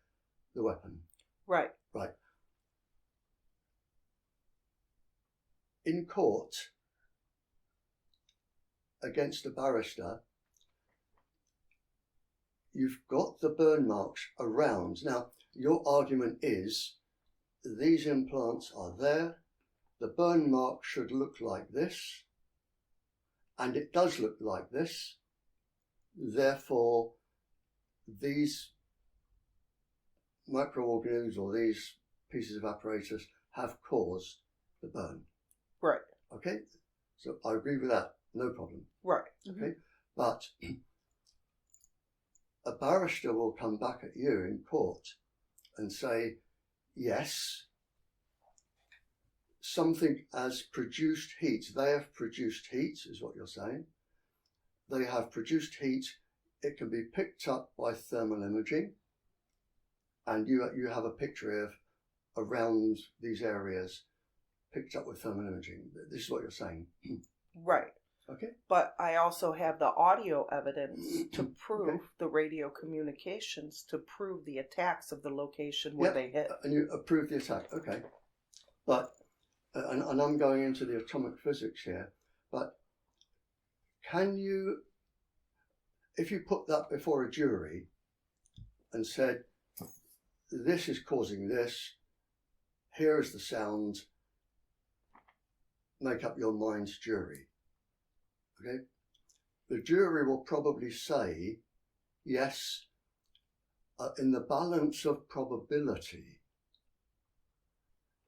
the weapon. Right. Right. In court, against a barrister, you've got the burn marks around. Now, your argument is these implants are there, the burn mark should look like this, and it does look like this. Therefore, these microorganisms or these pieces of apparatus have caused the burn. Right. Okay? So I agree with that. No problem. Right. Okay? But a barrister will come back at you in court and say, yes, something has produced heat. They have produced heat, is what you're saying. They have produced heat. It can be picked up by thermal imaging, and you have a picture of around these areas picked up with thermal imaging. This is what you're saying. Right. Okay. But I also have the audio evidence to prove Okay. the radio communications, to prove the attacks of the location where Yep. they hit. And you approve the attack. Okay. But, and I'm going into the atomic physics here, but can you, if you put that before a jury and said, this is causing this, here is the sound, make up your mind's jury. Okay? The jury will probably say, yes, in the balance of probability,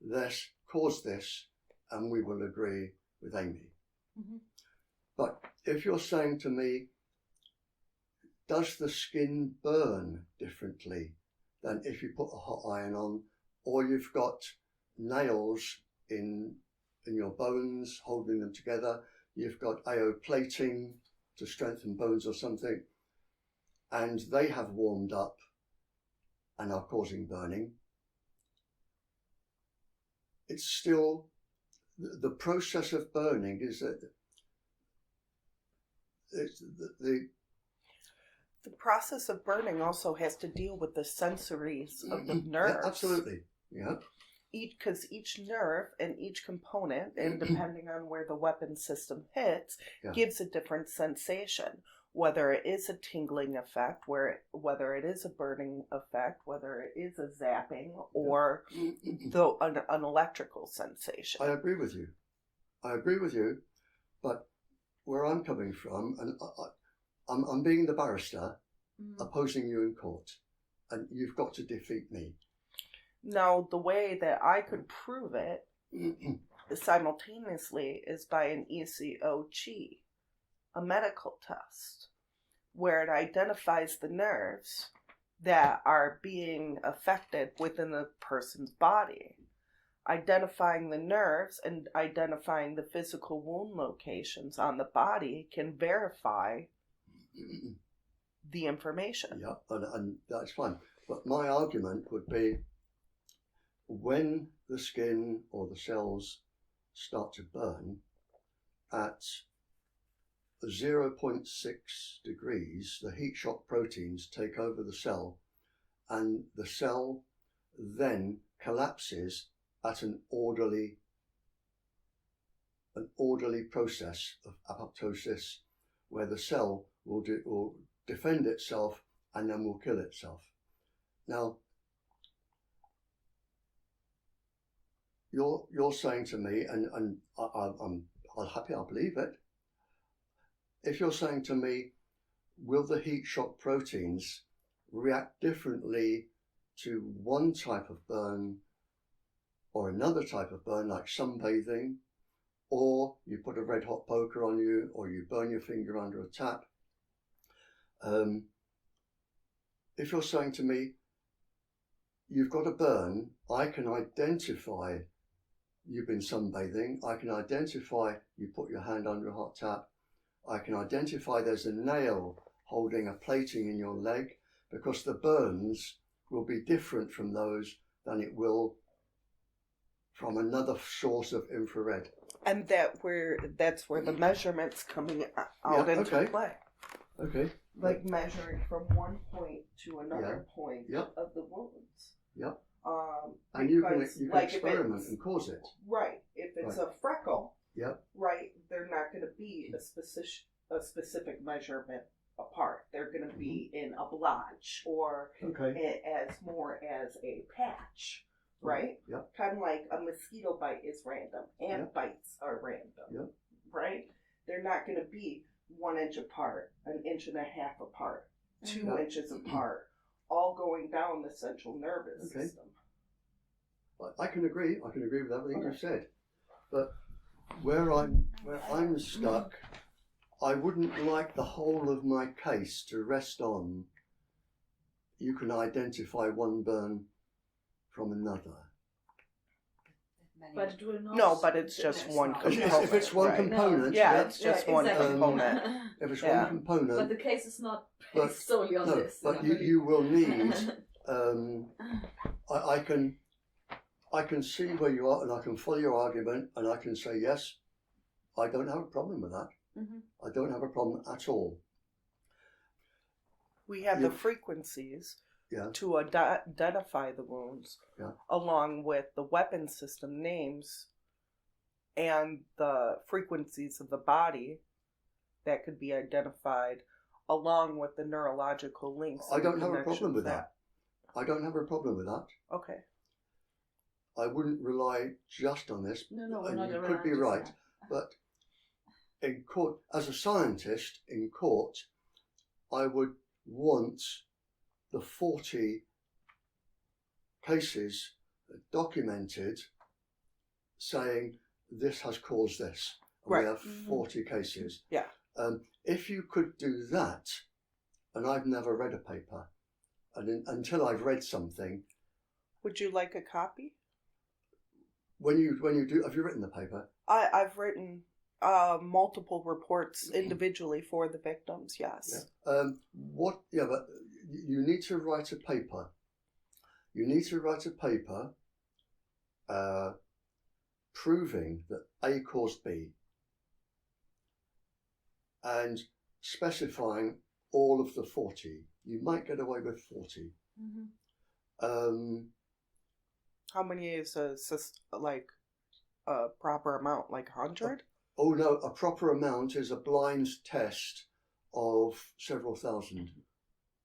this caused this, and we will agree with Amy. Mm-hmm. But if you're saying to me, does the skin burn differently? than if you put a hot iron on, or you've got nails in your bones holding them together, you've got AO plating to strengthen bones or something, and they have warmed up and are causing burning. It's still, the process of burning is that it's the process of burning also has to deal with the sensories of the nerves. Yeah, absolutely, yeah. Because each nerve and each component, and depending on where the weapon system hits, gives a different sensation. Whether it is a tingling effect, whether it is a burning effect, whether it is a zapping, or an electrical sensation. I agree with you, but where I'm coming from, and I'm being the barrister opposing you in court, and you've got to defeat me. Now, the way that I could prove it simultaneously is by an ECOG, a medical test, where it identifies the nerves that are being affected within the person's body. Identifying the nerves and identifying the physical wound locations on the body can verify the information. Yeah, and that's fine. But my argument would be, when the skin or the cells start to burn at 0.6 degrees, the heat shock proteins take over the cell, and the cell then collapses at an orderly process of apoptosis, where the cell will defend itself and then will kill itself. Now, you're saying to me, and I'm happy, I believe it. If you're saying to me, will the heat shock proteins react differently to one type of burn or another type of burn, like sunbathing, or you put a red hot poker on you, or you burn your finger under a tap? If you're saying to me, you've got a burn, I can identify you've been sunbathing, I can identify you put your hand under a hot tap, I can identify there's a nail holding a plating in your leg, because the burns will be different from those than it will from another source of infrared. And that's where the measurements coming out into play. Okay. Like measuring from one point to another point of the wounds. Yep. And you can experiment and cause it. Right. If it's a freckle, yep. Right, they're not going to be a specific measurement apart. They're going to be in a blotch or as more as a patch. Right? Yep. Kind of like a mosquito bite is random. Ant bites are random. Yep. Right? They're not going to be 1 inch apart, 1.5 inches apart, 2 inches apart, all going down the central nervous system. I can agree with everything you said. But where I'm stuck, I wouldn't like the whole of my case to rest on you can identify one burn from another. But it will not. No, but it's just one component. If it's one component, it's just one component. If it's one component, but the case is not based solely on this. But you will need. I can see where you are, and I can follow your argument, and I can say yes. I don't have a problem with that. I don't have a problem at all. We have the frequencies to identify the wounds, along with the weapon system names and the frequencies of the body that could be identified, along with the neurological links. I don't have a problem with that. I don't have a problem with that. Okay. I wouldn't rely just on this. No, we're and not. You could be right, but in court, as a scientist in court, I would want the 40 cases documented saying this has caused this. Right. We have 40 cases. Yeah. If you could do that, and I've never read a paper, until I've read something. Would you like a copy? When you do, have you written the paper? I've written multiple reports individually for the victims. Yes. Yeah. But you need to write a paper. You need to write a paper proving that A caused B, and specifying all of the 40. You might get away with 40. How many is a proper amount? Like 100? Oh no, a proper amount is a blind test of several thousand.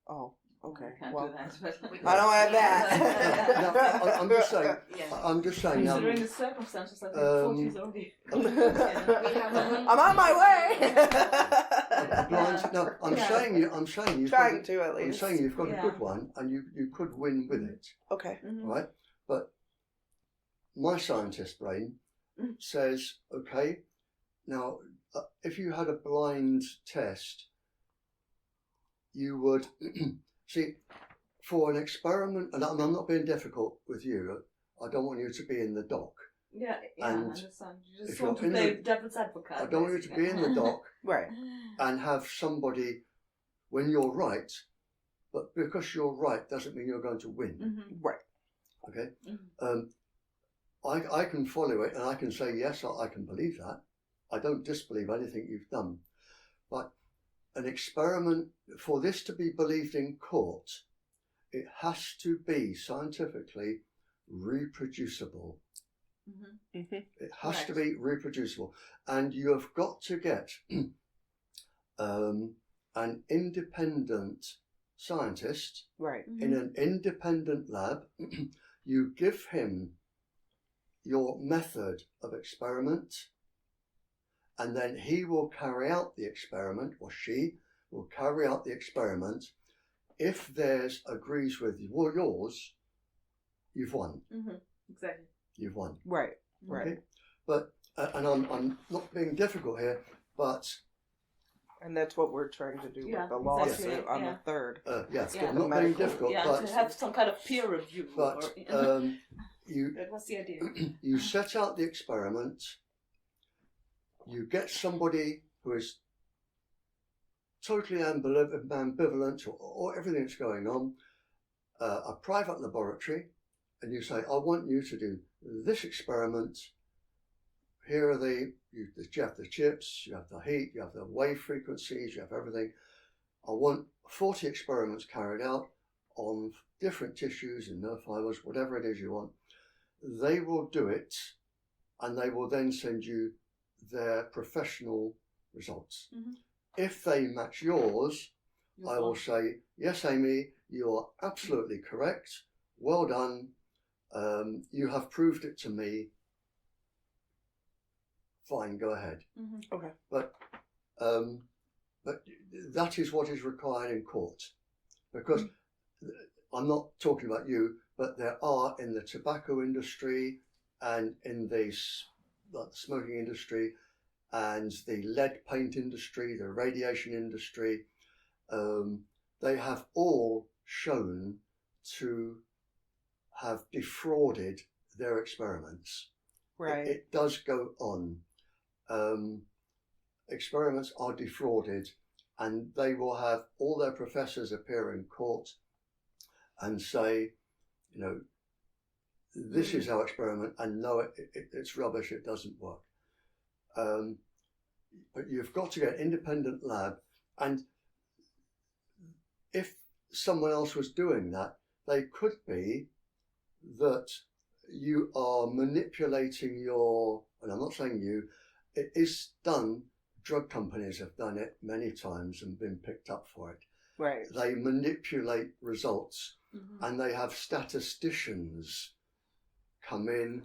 Oh, okay. Can't Well, do that, but I don't have that. No, I'm just saying. Yeah. I'm just saying. considering the circumstances, I think 40 is already. We have I'm on my way. A blind. No, I'm saying you've Trying got, to at I'm least. saying you've got Yeah. a good one, and you could win with it, Okay. right? But my scientist brain says, okay, now if you had a blind test, you would see for an experiment, and I'm not being difficult with you. I don't want you to be in the dock. Yeah, I And understand. You if just you're want to in play the- devil's advocate. I don't want you to be in the dock Right. and have somebody when you're right, but because you're right doesn't mean you're going to win. Right. Okay. I can follow it and I can say yes, I can believe that. I don't disbelieve anything you've done, but an experiment, for this to be believed in court, it has to be scientifically reproducible. It has to be reproducible, and you have got to get an independent scientist Right. in an independent lab. You give him your method of experiment, and then he will carry out the experiment, or she will carry out the experiment. If theirs agrees with yours, you've won. Exactly. You've won. Right. Right. Okay? But and I'm not being difficult here, but And that's what we're trying to do Yeah, with the lawsuit exactly, on yeah. the 3rd. yes, Yeah. I'm not being Medical. difficult, Yeah, but to have some kind of peer review. but you that was the idea. you set out the experiment. You get somebody who is totally ambivalent or everything that's going on, a private laboratory, and you say, I want you to do this experiment. Here are you have the chips, you have the heat, you have the wave frequencies, you have everything. I want 40 experiments carried out on different tissues and nerve fibers, whatever it is you want. They will do it, and they will then send you their professional results. If they match yours, I will say, yes, Amy, you are absolutely correct. Well done. You have proved it to me. Fine, go ahead. Okay. But that is what is required in court, because I'm not talking about you, but there are in the tobacco industry and in the smoking industry and the lead paint industry, the radiation industry, they have all shown to have defrauded their experiments. Right. It does go on. Experiments are defrauded, and they will have all their professors appear in court and say, you know, this is our experiment, and no, it's rubbish, it doesn't work. But you've got to get an independent lab, and if someone else was doing that, they could be that you are manipulating and I'm not saying you, it is done, drug companies have done it many times and been picked up for it. Right. They manipulate results, and they have statisticians come in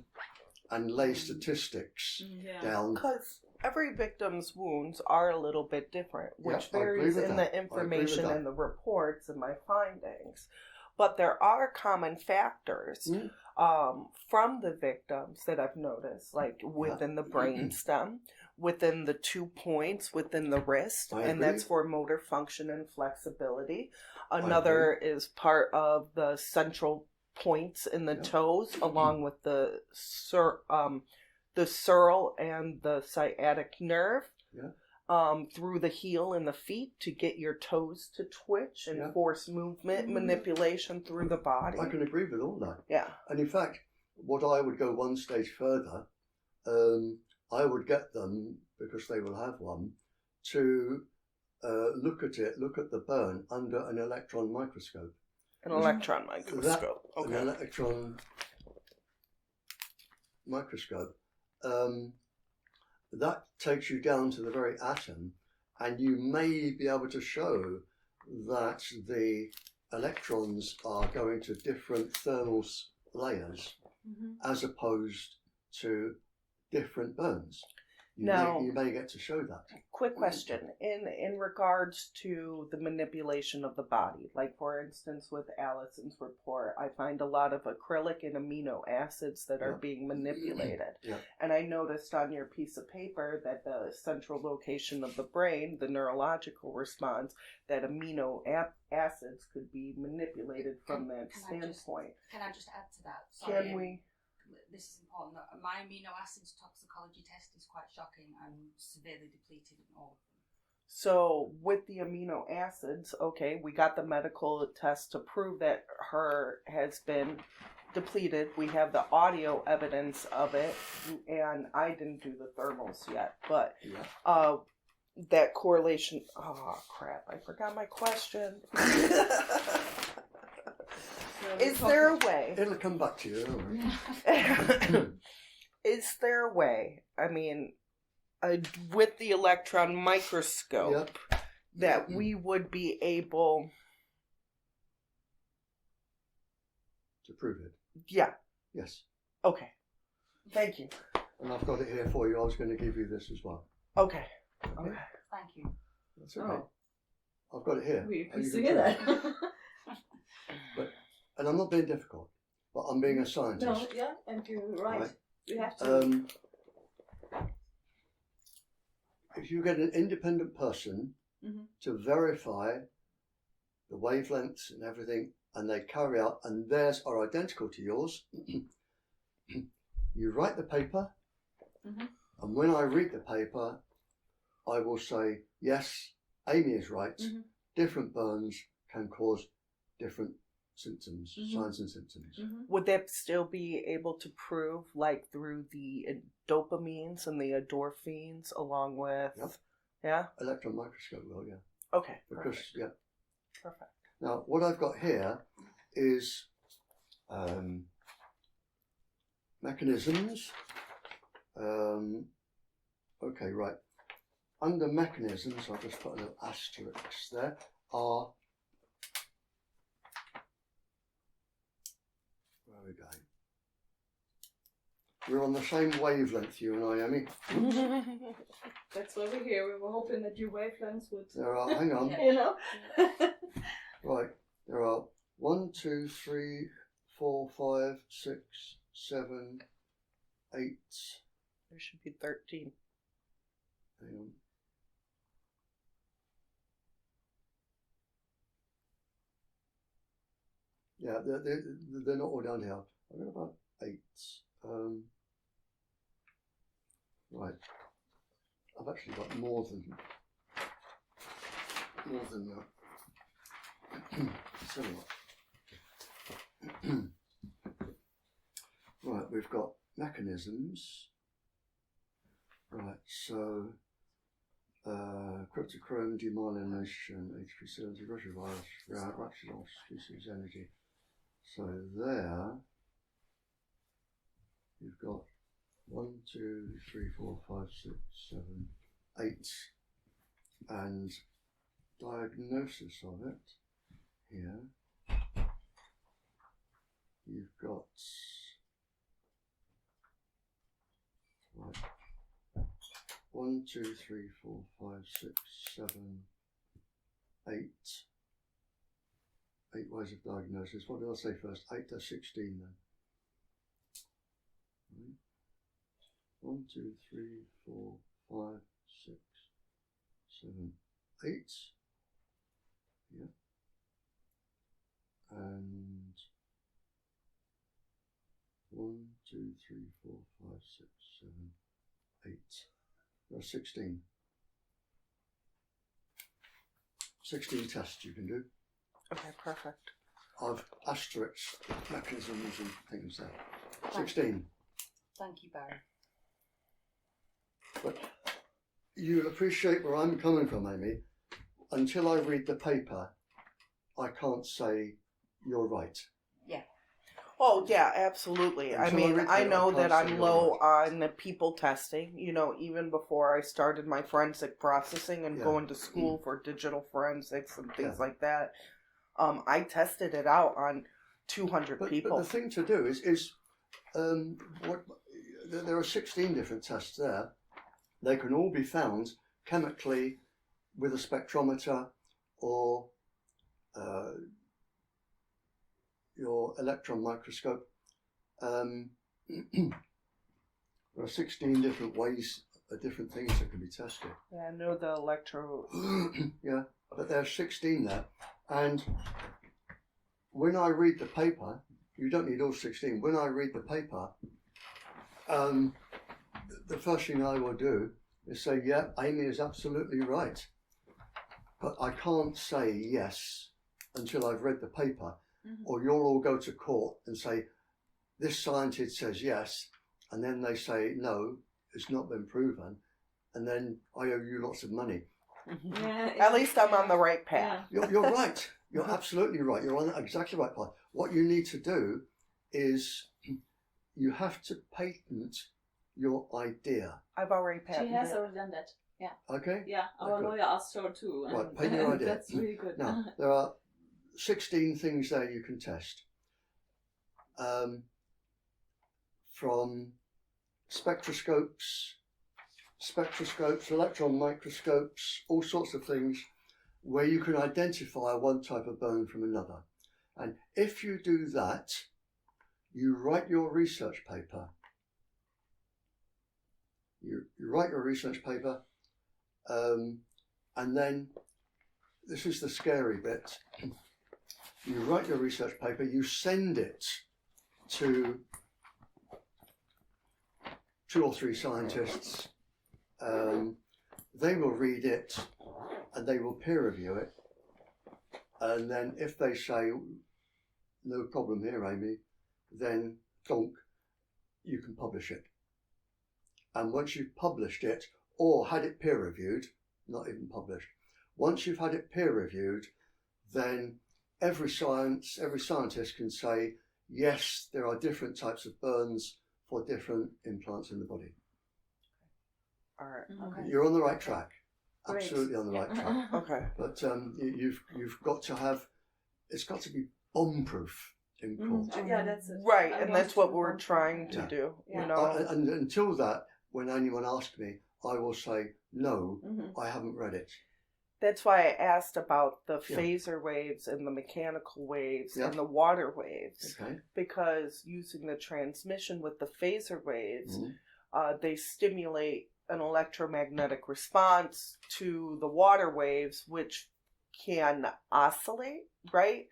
and lay statistics down. Because every victim's wounds are a little bit different, which Yeah, I agree varies with in that. the I agree with information that. and the reports and my findings. But there are common factors from the victims that I've noticed, like within the brain stem, within the 2 points within the wrist, I and agree. that's for motor function and flexibility. Another is part of the central points in the toes, along with the sural and the sciatic nerve. Yeah. Through the heel and the feet to get your toes to twitch and Yeah. force movement, manipulation through the body. I can agree with all that. Yeah. And in fact, what I would go one stage further, I would get them, because they will have one, to look at the burn under an electron microscope. An electron microscope. An Okay. electron microscope. That takes you down to the very atom, and you may be able to show that the electrons are going to different thermal layers as opposed to different burns. You may get to show that. Quick question. In regards to the manipulation of the body, like for instance with Allison's report, I find a lot of acrylic and amino acids that are being manipulated. Yeah. And I noticed on your piece of paper that the central location of the brain, the neurological response, that amino acids could be manipulated from that standpoint. Can I just add to that? Can we? This is important. My amino acids toxicology test is quite shocking. I'm severely depleted in all of them. So with the amino acids, okay, we got the medical test to prove that her has been depleted. We have the audio evidence of it, and I didn't do the thermals yet, but that correlation. Oh crap! I forgot my question. Is there a way? It'll come back to you. Is there a way? I mean, with the electron microscope, that we would be able to prove it. Yeah. Yes. Okay. Thank you. And I've got it here for you. I was going to give you this as well. Okay. Thank you. That's okay. I've got it here. We And you see can that. try it. And I'm not being difficult, but I'm being a scientist. No, yeah, and you're right. Right. You have to. If you get an independent person to verify the wavelengths and everything, and they carry out, and theirs are identical to yours, you write the paper, and when I read the paper, I will say, yes, Amy is right. Different burns can cause different symptoms, signs and symptoms. Would that still be able to prove, like through the dopamines and the endorphins, along with? Yeah. Electron microscope will, yeah. Okay. Because perfect. Perfect. Now what I've got here is mechanisms. Okay, right. Under mechanisms, I'll just put a little asterisk there. Are where are we going? We're on the same wavelength, you and I, Amy. That's why we're here. We were hoping that your wavelengths would. There are. Hang on. You know. Right. There are 1, 2, 3, 4, 5, 6, 7, 8. There should be 13. Hang on. Yeah, they're not all down here. I've got about 8. Right. I've actually got more than that. So right, we've got mechanisms. Right, so cryptochrome demyelination, HP cells, retrovirus, fractional species energy. So there, you've got 1, 2, 3, 4, 5, 6, 7, 8, and diagnosis of it here. You've got right, 1, 2, 3, 4, 5, 6, 7, 8. 8 ways of diagnosis. What did I say first? 8 to 16 then. 1, 2, 3, 4, 5, 6, 7, 8. Yeah. And 1, 2, 3, 4, 5, 6, 7, 8. There are 16. 16 tests you can do. Okay, perfect. I've asterisked mechanisms and things there. 16. Thank you, Barry. But you'll appreciate where I'm coming from, Amy. Until I read the paper, I can't say you're right. Oh, yeah, absolutely. I Until mean, read I it, know can't that say I'm you're low right. on people testing, you know, even before I started my forensic processing and Yeah. going to school for digital forensics and things Yeah. like that. I tested it out on 200 people. But the thing to do is there are 16 different tests there. They can all be found chemically with a spectrometer or your electron microscope. There are 16 different ways, different things that can be tested. Yeah, I know the electro... Yeah, but there are 16 there. And when I read the paper, you don't need all 16. When I read the paper, the first thing I will do is say, yeah, Amy is absolutely right. But I can't say yes until I've read the paper, or you'll all go to court and say, this scientist says yes, and then they say, no, it's not been proven, and then I owe you lots of money. At least I'm on the right path. You're right. You're absolutely right. You're on exactly right path. What you need to do is you have to patent your idea. I've already patented She has it. already done that. Yeah. Okay? Yeah, our Good. lawyer asked her too. And Right, patent your idea. That's really good. Now, there are 16 things there you can test. From spectroscopes, electron microscopes, all sorts of things where you can identify one type of bone from another. And if you do that, you write your research paper. You write your research paper, and then, this is the scary bit, you write your research paper, you send it to 2 or 3 scientists. They will read it and they will peer review it, and then if they say no problem here, Amy, then you can publish it. And once you've published it or had it peer reviewed, not even published, once you've had it peer reviewed, then every scientist can say, yes, there are different types of burns for different implants in the body. All right. Okay. You're on the right track. Great. Absolutely on the right track. Okay. But you've got to have, it's got to be bomb-proof in court. Yeah, that's it. Right, I and want that's what to we're confirm. trying to Yeah. do, Yeah. you know. And until that, when anyone asks me, I will say, no, I haven't read it. That's why I asked about the Yeah. phaser waves and the mechanical waves Yeah. and the water waves. Okay. Because using the transmission with the phaser waves, Mhm. they stimulate an electromagnetic response to the water waves, which can oscillate, right?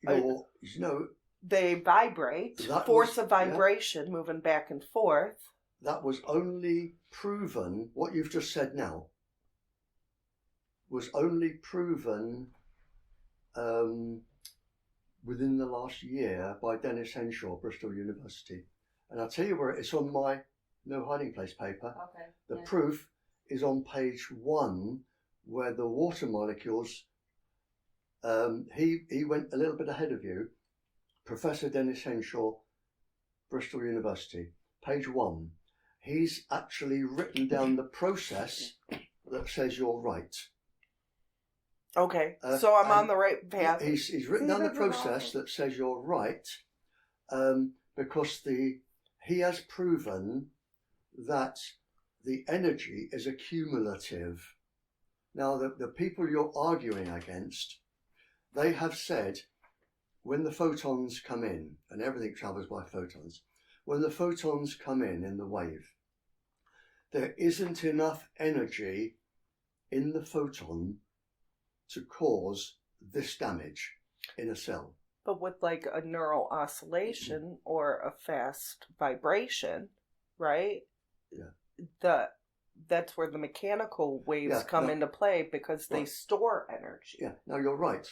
They vibrate, That force was- of vibration moving back and forth. that was only proven, what you've just said now, was only proven within the last year by Dennis Henshaw, Bristol University. And I'll tell you where it's on my No Hiding Place paper. Okay. The yeah. proof is on page 1, where the water molecules, he went a little bit ahead of you, Professor Dennis Henshaw, Bristol University, page 1. He's actually written down the process that says you're right. Okay, so I'm on and the right path. He's written down the process that says you're right, because he has proven that the energy is accumulative. Now, the people you're arguing against, they have said when the photons come in, and everything travels by photons, when the photons come in the wave, there isn't enough energy in the photon to cause this damage in a cell. But with like a neural oscillation or a fast vibration, right? Yeah. That's where the mechanical waves come into play because they store energy. Yeah, no, you're right.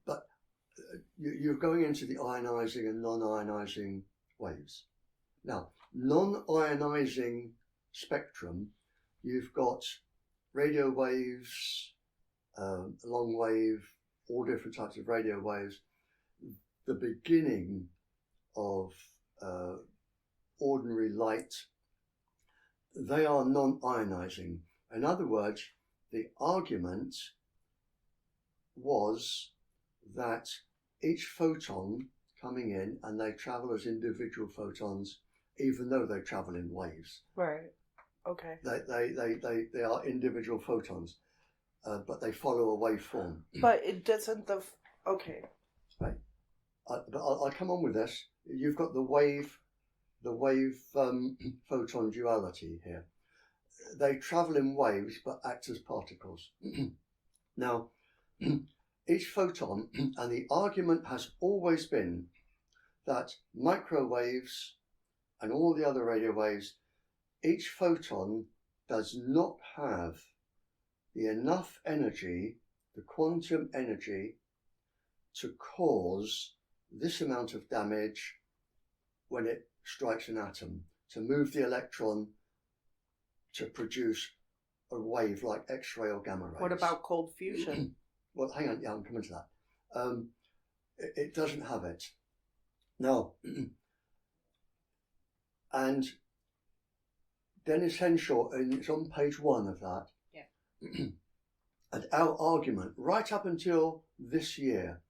But you're going into the ionizing and non-ionizing waves. Now, non-ionizing spectrum, you've got radio waves, long wave, all different types of radio waves. The beginning of ordinary light, they are non-ionizing. In other words, the argument was that each photon coming in, and they travel as individual photons, even though they travel in waves. Right. Okay. They are individual photons, but they follow a waveform. But it doesn't okay. Right. But I'll come on with this. You've got the wave photon duality here. They travel in waves but act as particles. Now, each photon, and the argument has always been that microwaves and all the other radio waves, each photon does not have enough energy, the quantum energy, to cause this amount of damage when it strikes an atom, to move the electron to produce a wave like X-ray or gamma rays. What about cold fusion? Well, hang on, I'm coming to that. It doesn't have it. Now, and Dennis Henshaw, and it's on page 1 of that, and our argument right up until this year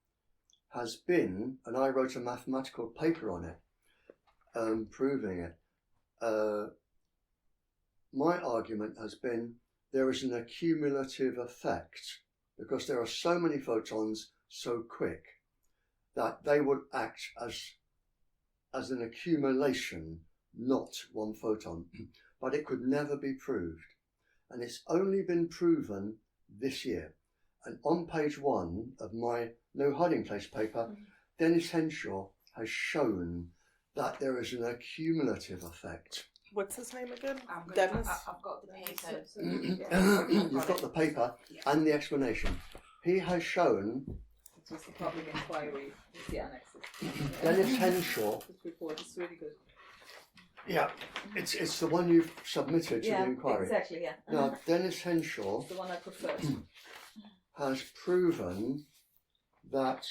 has been, and I wrote a mathematical paper on it, proving it. My argument has been there is an accumulative effect because there are so many photons so quick that they would act as an accumulation, not one photon. But it could never be proved. And it's only been proven this year. And on page 1 of my No Hiding Place paper, Dennis Henshaw has shown that there is an accumulative effect. What's his name again? Dennis? I've got the paper. You've got the paper and the explanation. He has shown... It was the public inquiry with the annexes. Dennis Henshaw... This report is really good. Yeah, it's the one you've submitted to the inquiry. Exactly, yeah. Now, Dennis Henshaw... It's the one I prefer. has proven that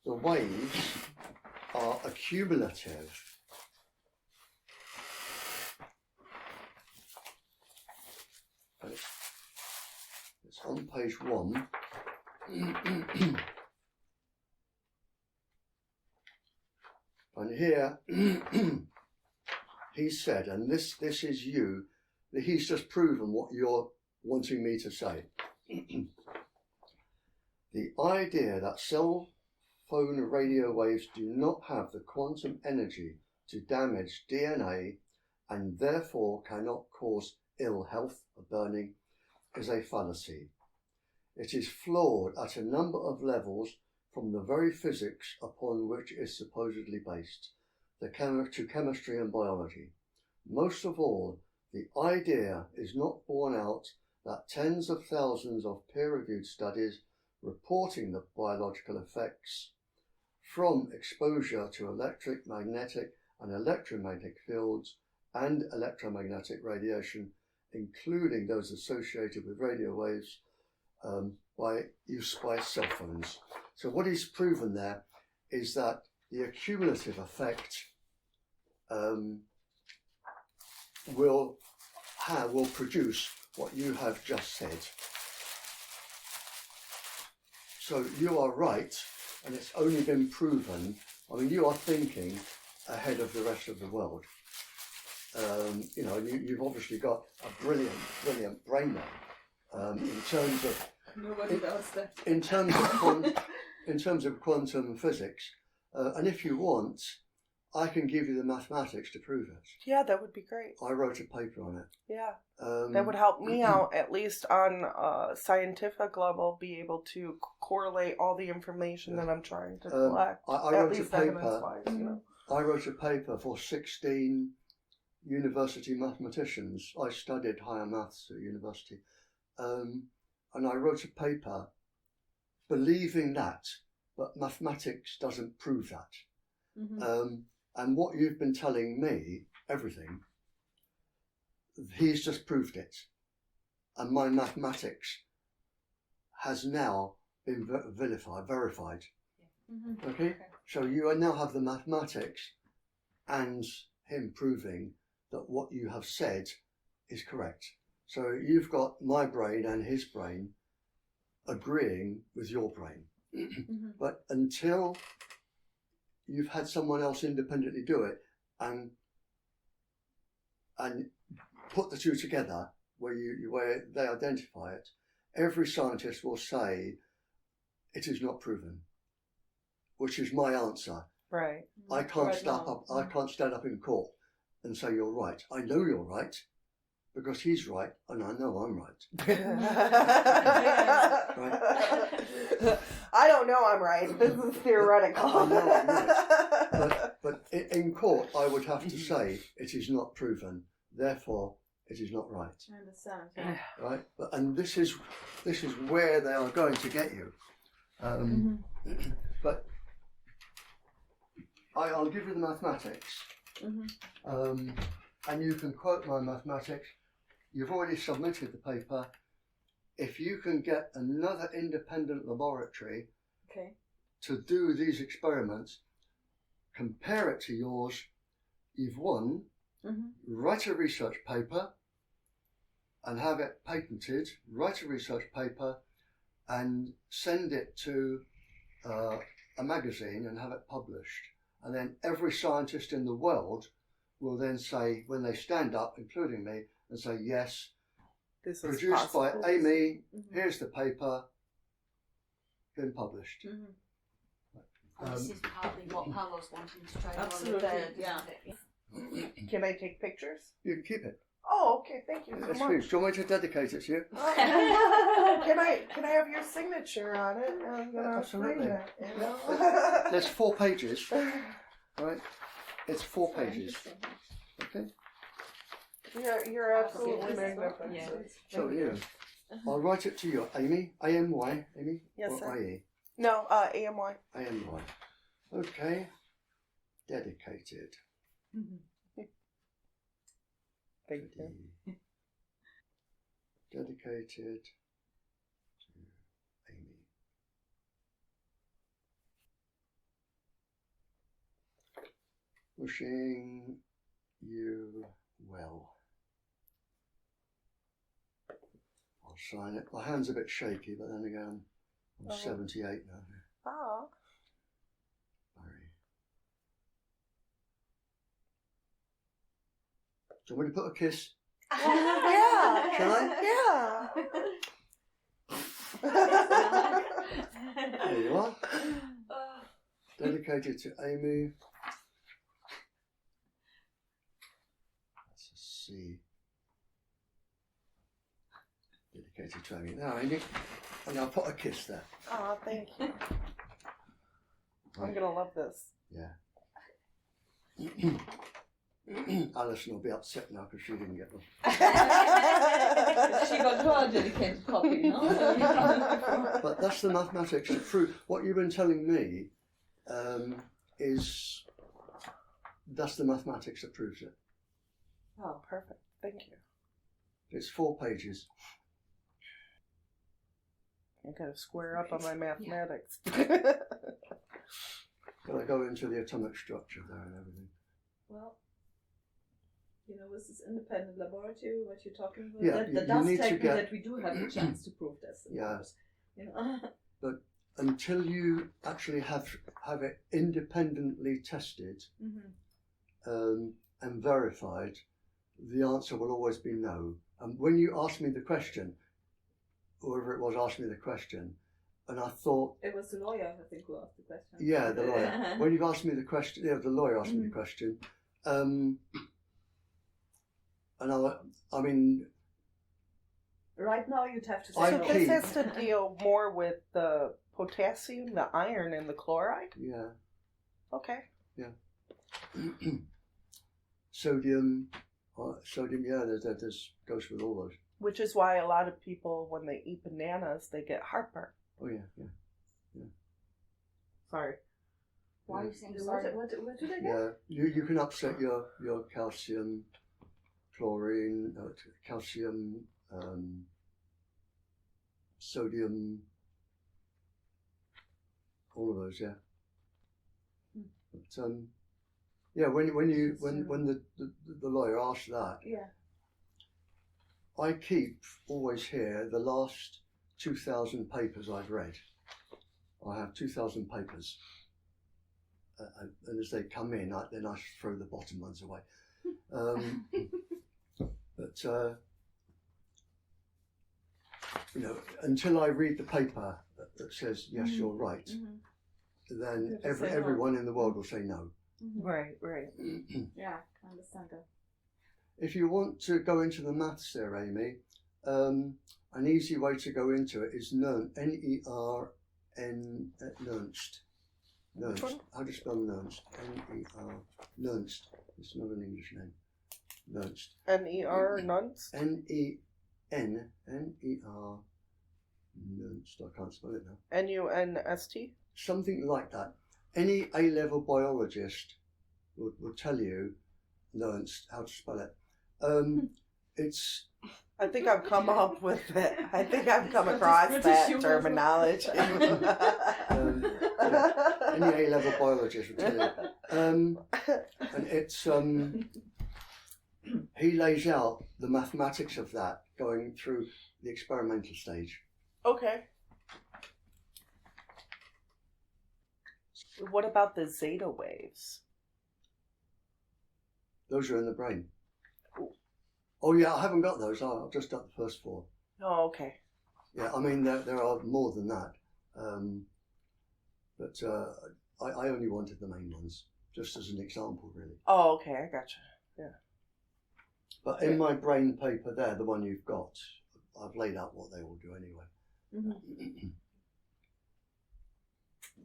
the waves are accumulative. It's on page 1. And here he said, and this is you, that he's just proven what you're wanting me to say. The idea that cell phone radio waves do not have the quantum energy to damage DNA and therefore cannot cause ill health or burning is a fallacy. It is flawed at a number of levels from the very physics upon which it is supposedly based, to chemistry and biology. Most of all, the idea is not borne out that tens of thousands of peer-reviewed studies reporting the biological effects from exposure to electric, magnetic and electromagnetic fields and electromagnetic radiation, including those associated with radio waves, by use by cell phones. So what he's proven there is that the accumulative effect will produce what you have just said. So you are right, and it's only been proven. I mean, you are thinking ahead of the rest of the world. You know, you've obviously got a brilliant brain there. In terms of nobody does that. In terms of quantum physics, and if you want, I can give you the mathematics to prove it. Yeah, that would be great. I wrote a paper on it. Yeah. That would help me out, at least on a scientific level, be able to correlate all the information that I'm trying to collect. I at wrote least a paper. evidence-wise, you know. I wrote a paper for 16 university mathematicians. I studied higher maths at university. And I wrote a paper believing that, but mathematics doesn't prove that. And what you've been telling me, everything, he's just proved it. And my mathematics has now been verified. Okay? So you now have the mathematics and him proving that what you have said is correct. So you've got my brain and his brain agreeing with your brain. But until you've had someone else independently do it and put the two together where they identify it, every scientist will say it is not proven, which is my answer. Right. I can't stand up in court and say you're right. I know you're right because he's right and I know I'm right. Right? I don't know I'm right. This is theoretical. I know I'm right. But in court, I would have to say it is not proven. Therefore, it is not right. I understand. Yeah. Right? And this is where they are going to get you. But I'll give you the mathematics. And you can quote my mathematics. You've already submitted the paper. If you can get another independent laboratory to do these experiments, compare it to yours, you've won. Write a research paper and have it patented. Write a research paper and send it to a magazine and have it published. And then every scientist in the world will then say, when they stand up, including me, and say, yes, this is produced by Amy, here's the paper, been published. This is partly what Paolo's wanting to try. Absolutely, yeah. Can I take pictures? You can keep it. Oh, okay, thank you Yes, so much. please. Do you want me to dedicate it to you? Can I have your signature on it? I'm gonna Absolutely. frame it, you know? There's 4 pages, right? It's 4 pages. Okay? You're absolutely magnificent. Yeah. So you. I'll write it to you, Amy. A-M-Y, Amy? Yes, or sir. I-E? No, AMY. A-M-Y. Okay. Dedicated. Thank you. Dedicated to Amy. Wishing you well. I'll sign it. My hand's a bit shaky, but then again, I'm 78 now. Oh. Barrie. Do you want me to put a kiss? Yeah. Shall I? Yeah. There you are. Dedicated to Amy. That's a C. Dedicated to Amy. Now, Amy, and I'll put a kiss there. Oh, thank you. I'm gonna love this. Yeah. Alison will be upset now because she didn't get them. She got her dedicated copy, no? But that's the mathematics to prove what you've been telling me. Is that's the mathematics that proves it. Oh, perfect. Thank you. It's 4 pages. I gotta square up on my mathematics. Gotta go into the atomic structure there and everything. Well, you know, with this independent laboratory, what you're talking about, Yeah, that you does need to take me get- that we do have a chance to prove this. of Yeah. course. You know? But until you actually have it independently tested and verified, the answer will always be no. And when you ask me the question, whoever it was asked me the question, and I thought, It was the lawyer, I think, who asked the question. yeah, the lawyer. When you've asked me the question, yeah, the lawyer asked me the question. And I mean, right now you'd have to say I So no. this has to deal more with the potassium, the iron, and the chloride? yeah. Okay. Sodium, yeah, that goes with all those. Which is why a lot of people, when they eat bananas, they get heartburn. Oh yeah. Sorry. Why are you saying What sorry? do they get? Yeah, you can upset your calcium, chlorine, calcium, sodium, all of those. Yeah. But yeah, when the lawyer asked that, Yeah. I keep always here the last 2,000 papers I've read. I have 2,000 papers. And as they come in, then I throw the bottom ones away. But you know, until I read the paper that says yes, you're right, then everyone in the world will say no. Right. Yeah, I understand that. If you want to go into the maths there, Amy, an easy way to go into it is Nernst. Nernst. How do you spell Nernst? Nernst. It's not an English name. Nernst. N-E-R, nuns? N-E-N-N-E-R. Nernst. I can't spell it now. N-U-N-S-T? Something like that. Any A-level biologist will tell you Nernst, how to spell it. It's. I think I've come up with it. I think I've come across that terminology. Any A-level biologist will tell you. And it's he lays out the mathematics of that going through the experimental stage. Okay. What about the zeta waves? Those are in the brain. Oh yeah, I haven't got those. I've just got the first 4. Oh, okay. Yeah, I mean there are more than that, but I only wanted the main ones, just as an example, really. Oh, okay, I gotcha. Yeah. But in my brain paper there, the one you've got, I've laid out what they all do anyway.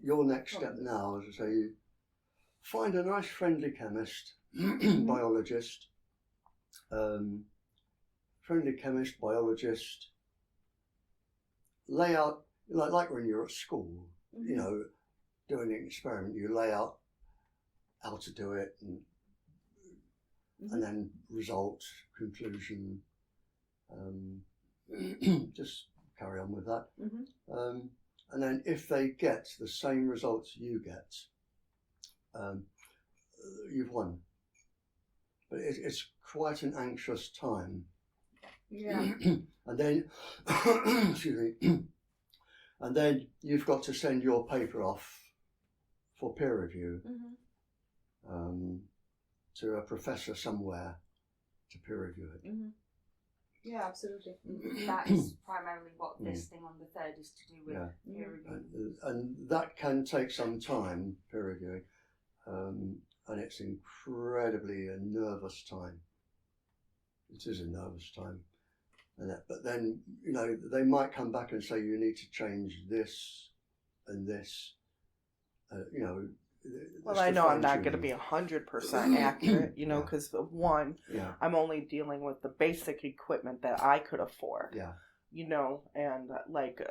Your next step now is to say you find a nice friendly chemist, biologist, lay out, like when you're at school, you know, doing an experiment, you lay out how to do it and then result, conclusion, just carry on with that. And then if they get the same results you get, you've won. But it's quite an anxious time. Yeah. And then, excuse me, and then you've got to send your paper off for peer review to a professor somewhere to peer review it. Yeah, absolutely. That is primarily what this thing on the 3rd is to do with peer review. And that can take some time, peer reviewing, and it's incredibly a nervous time. It is a nervous time. But then, you know, they might come back and say you need to change this and this, you know. Well, I know I'm not going to be 100% accurate, you know, because one, I'm only dealing with the basic equipment that I could afford. Yeah. You know, and like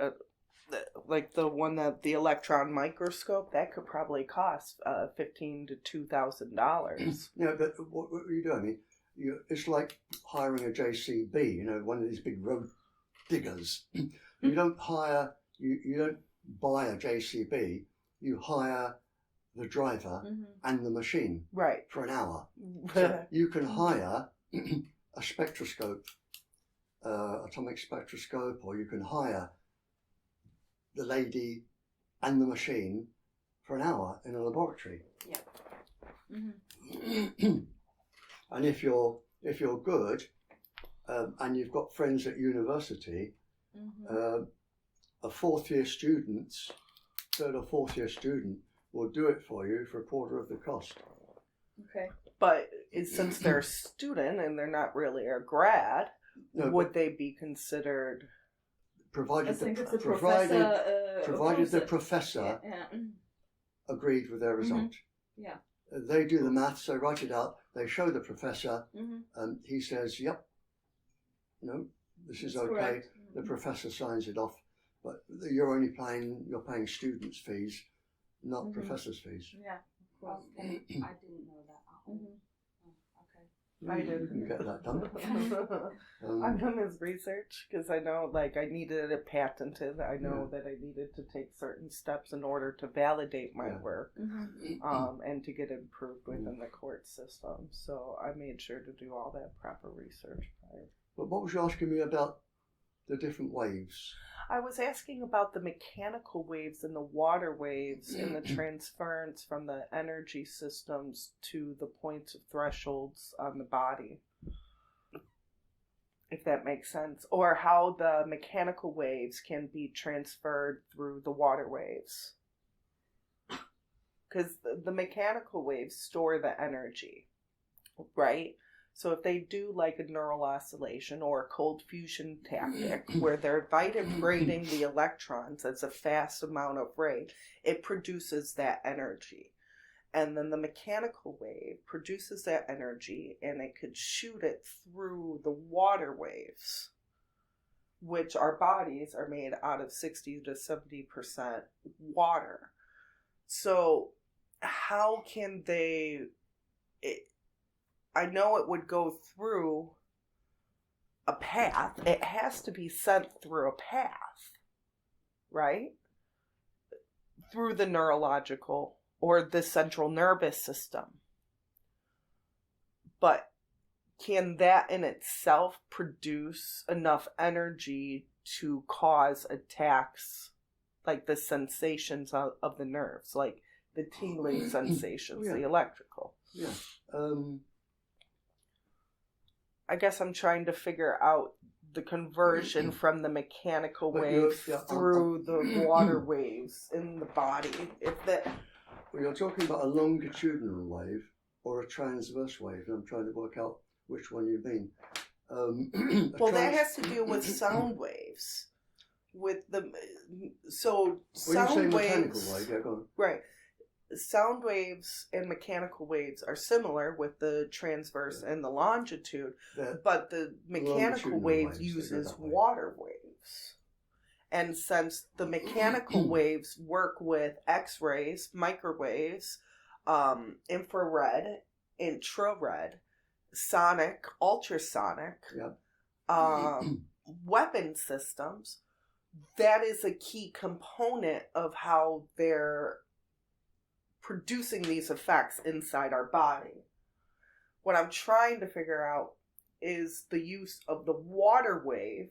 the one that the electron microscope that could probably cost $1,500 to $2,000. Yeah, but what are you doing? I mean, it's like hiring a JCB, you know, one of these big road diggers. You don't hire, you don't buy a JCB. You hire the driver and the machine for an hour. So you can hire a spectroscope, atomic spectroscope, or you can hire the lady and the machine for an hour in a laboratory. And if you're good and you've got friends at university, a 4th-year student, 3rd or 4th-year student, will do it for you for a quarter of the cost. Okay. But since they're a student and they're not really a grad, No, would they be considered? provided I think the it's a provided the professor. professor Yeah. agreed with their result. Yeah. They do the maths, they write it out, they show the professor, Mm-hmm. and he says, "Yep, no, this is That's okay." correct. The professor signs it off, but you're paying students' fees, not Mhm. professors' fees. Yeah, of course. Okay. I didn't know that at all. Mhm. Oh, okay. I did. You get that done. I've done this research because I know, like, I needed it patented. I know that I needed to take certain steps in order to validate my work, and to get it approved within the court system. So I made sure to do all that proper research prior. But what was you asking me about the different waves? I was asking about the mechanical waves and the water waves and the transference from the energy systems to the points of thresholds on the body. If that makes sense. Or how the mechanical waves can be transferred through the water waves. Because the mechanical waves store the energy, right? So if they do like a neural oscillation or a cold fusion tactic where they're vibrating the electrons as a fast amount of rate, it produces that energy. And then the mechanical wave produces that energy and it could shoot it through the water waves, which our bodies are made out of 60 to 70% water. So how can I know it would go through a path. It has to be sent through a path, right? Through the neurological or the central nervous system. But can that in itself produce enough energy to cause attacks, like the sensations of the nerves, like the tingling sensations, the electrical? Yeah. I guess I'm trying to figure out the conversion from the mechanical waves through the water waves in the body. Well, you're talking about a longitudinal wave or a transverse wave, and I'm trying to work out which one you mean. That has to do with sound waves. Sound waves. Mechanical wave, yeah, go on. Right. Sound waves and mechanical waves are similar with the transverse and the longitude, but the mechanical waves uses water waves. And since the mechanical waves work with X-rays, microwaves, infrared, infrared, sonic, ultrasonic, weapon systems, that is a key component of how they're producing these effects inside our body. What I'm trying to figure out is the use of the water wave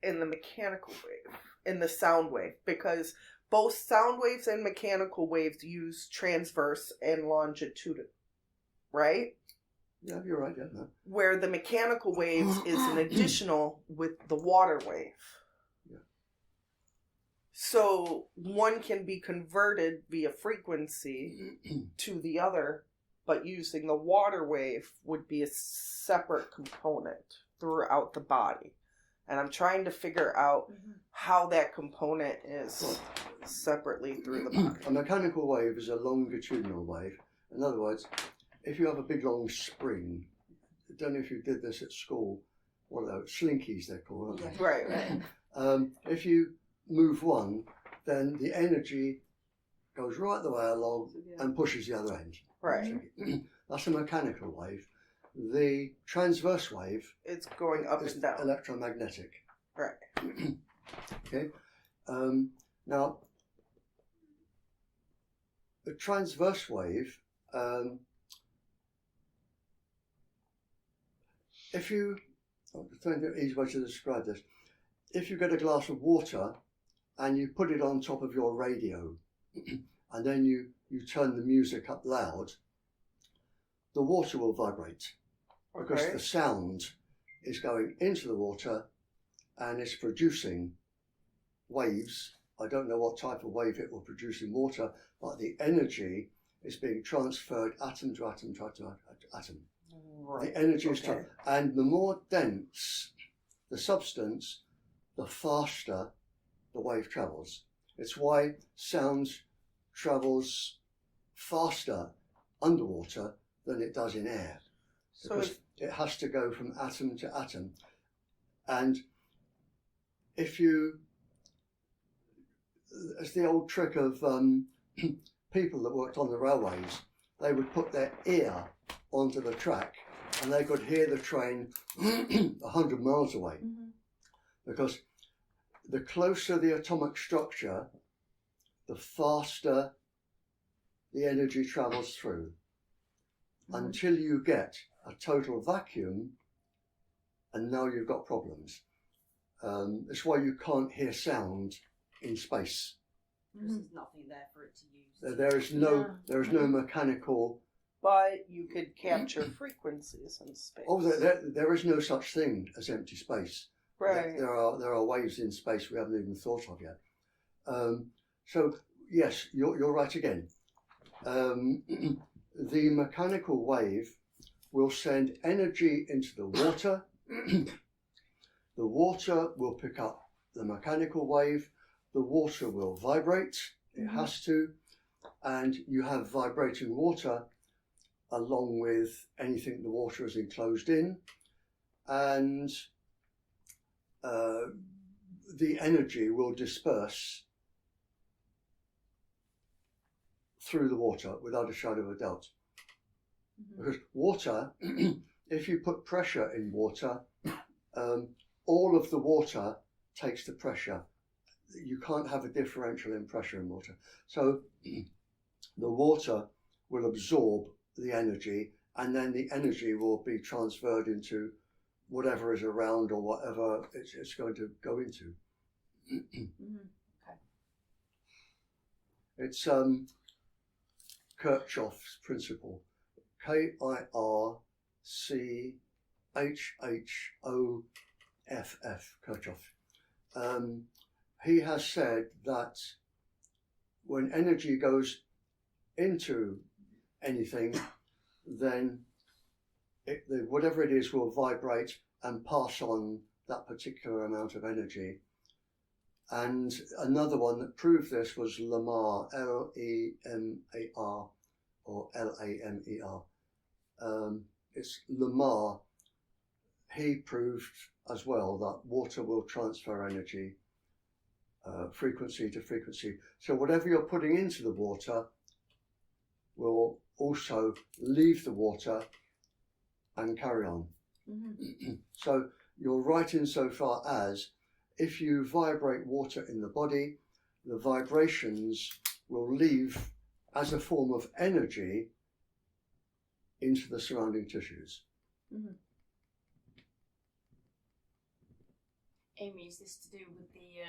in the mechanical wave, in the sound wave, because both sound waves and mechanical waves use transverse and longitudinal, right? Yeah, you're right, yeah. No. Where the mechanical waves is an additional with the water wave. So one can be converted via frequency to the other, but using the water wave would be a separate component throughout the body. And I'm trying to figure out how that component is separately through the body. A mechanical wave is a longitudinal wave. In other words, if you have a big long spring, I don't know if you did this at school, what are those? Slinkies they're called, aren't they? Right. If you move one, then the energy goes right the way along and pushes the other end. Right. That's a mechanical wave. The transverse wave, it's going up and down. Electromagnetic. Right. Okay. Now, the transverse wave, if you, I'm trying to easy way to describe this. If you get a glass of water and you put it on top of your radio and then you turn the music up loud, the water will vibrate because the sound is going into the water and it's producing waves. I don't know what type of wave it will produce in water, but the energy is being transferred atom to atom to atom to atom. Right. The energy is Okay. and the more dense the substance, the faster the wave travels. It's why sound travels faster underwater than it does in air, So because it has to go from atom to atom. And if you, it's the old trick of people that worked on the railways, they would put their ear onto the track and they could hear the train 100 miles away, because the closer the atomic structure, the faster the energy travels through, until you get a total vacuum, and now you've got problems. That's why you can't hear sound in space. Because there's nothing there for it to use. There is no mechanical. But you could capture frequencies in space. Oh, there is no such thing as empty space. Right. There are waves in space we haven't even thought of yet. So yes, you're right again. The mechanical wave will send energy into the water. The water will pick up the mechanical wave. The water will vibrate. It has to. And you have vibrating water along with anything the water is enclosed in. And the energy will disperse through the water without a shadow of a doubt. Because water, if you put pressure in water, all of the water takes the pressure. You can't have a differential in pressure in water. So the water will absorb the energy, and then the energy will be transferred into whatever is around or whatever it's going to go into. Okay. It's Kirchhoff's principle. Kirchhoff, Kirchhoff. He has said that when energy goes into anything, then whatever it is will vibrate and pass on that particular amount of energy. And another one that proved this was Lemar, Lemar, or Lamer. It's Lemar. He proved as well that water will transfer energy, frequency to frequency. So whatever you're putting into the water will also leave the water and carry on. So you're right insofar as if you vibrate water in the body, the vibrations will leave as a form of energy into the surrounding tissues. Amy, is this to do with the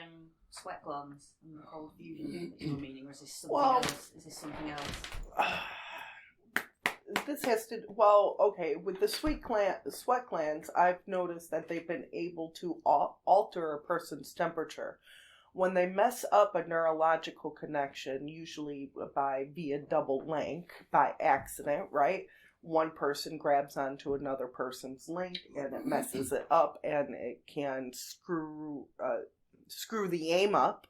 sweat glands and the cold fusion that you were meaning, or is this something Well, else? Is this something else? This has to, okay, with the sweat glands, I've noticed that they've been able to alter a person's temperature. When they mess up a neurological connection, usually via double link, by accident, right? One person grabs onto another person's link and it messes it up, and it can screw the aim up,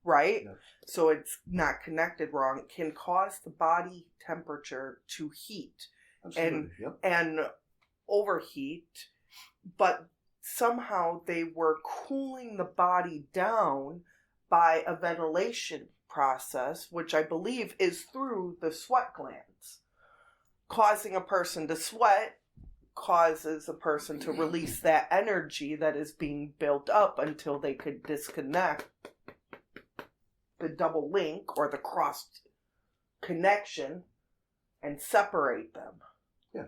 right? Yeah. So it's not connected wrong. It can cause the body temperature to heat and overheat, but somehow they were cooling the body down by a ventilation process, which I believe is through the sweat glands. Causing a person to sweat causes a person to release that energy that is being built up until they could disconnect the double link or the cross connection and separate them. Yeah,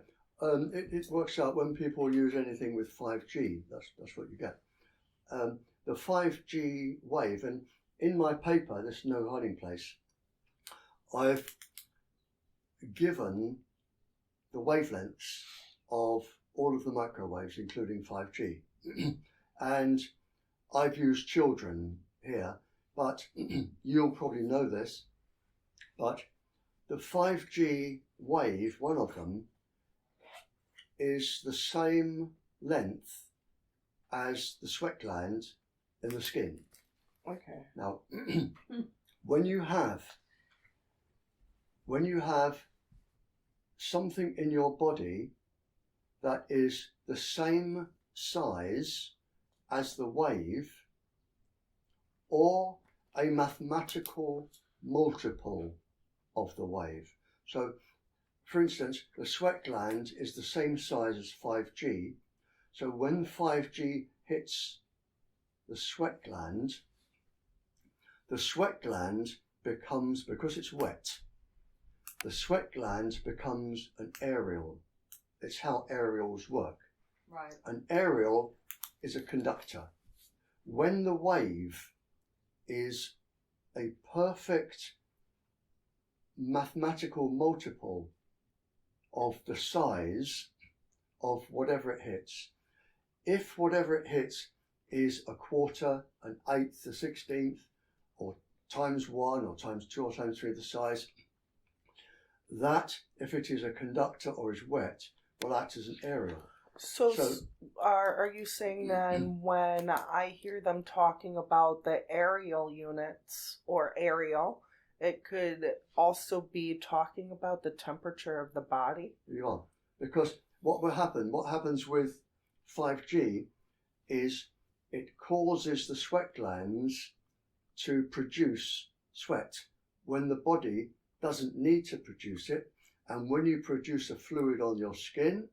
it works out when people use anything with 5G. That's what you get. The 5G wave, and in my paper, there's no hiding place. I've given the wavelengths of all of the microwaves, including 5G, and I've used children here, but you'll probably know this, but the 5G wave, one of them, is the same length as the sweat gland in the skin. Okay. Now, when you have something in your body that is the same size as the wave, or a mathematical multiple of the wave. So, for instance, the sweat gland is the same size as 5G. So when 5G hits the sweat gland becomes, because it's wet, the sweat gland becomes an aerial. It's how aerials work. Right. An aerial is a conductor. When the wave is a perfect mathematical multiple of the size of whatever it hits, if whatever it hits is a quarter, an eighth, a 16th, or times 1 or times 2 or times 3 of the size, that, if it is a conductor or is wet, will act as an aerial. So are you saying then when I hear them talking about the aerial units or aerial, it could also be talking about the temperature of the body? Yeah, because what happens with 5G is it causes the sweat glands to produce sweat when the body doesn't need to produce it. And when you produce a fluid on your skin,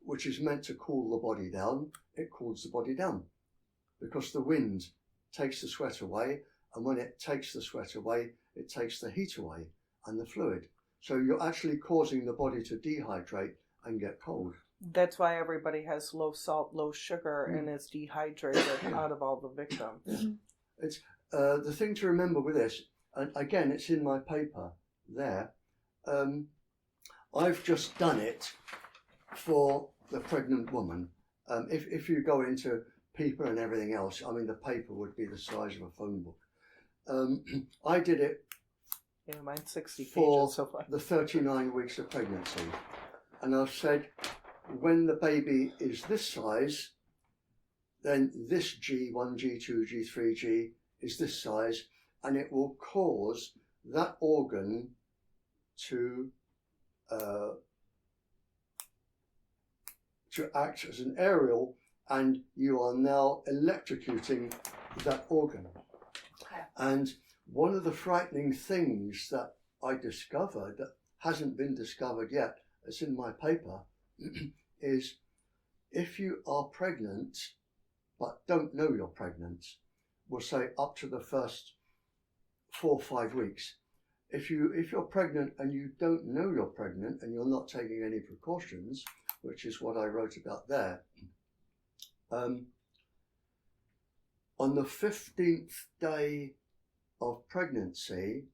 which is meant to cool the body down, it cools the body down because the wind takes the sweat away, and when it takes the sweat away, it takes the heat away and the fluid. So you're actually causing the body to dehydrate and get cold. That's why everybody has low salt, low sugar, and is dehydrated out of all the victims. Yeah. It's the thing to remember with this, and again, it's in my paper there. I've just done it for the pregnant woman. If you go into people and everything else, I mean, the paper would be the size of a phone book. I did it mine's 60 for pages so far. the 39 weeks of pregnancy. And I've said, when the baby is this size, then this G, 1G, 2G, 3G is this size, and it will cause that organ to act as an aerial, and you are now electrocuting that organ. Okay. And one of the frightening things that I discovered that hasn't been discovered yet, it's in my paper, is if you are pregnant but don't know you're pregnant, we'll say up to the first 4 or 5 weeks. If you're pregnant and you don't know you're pregnant and you're not taking any precautions, which is what I wrote about there, on the 15th day of pregnancy,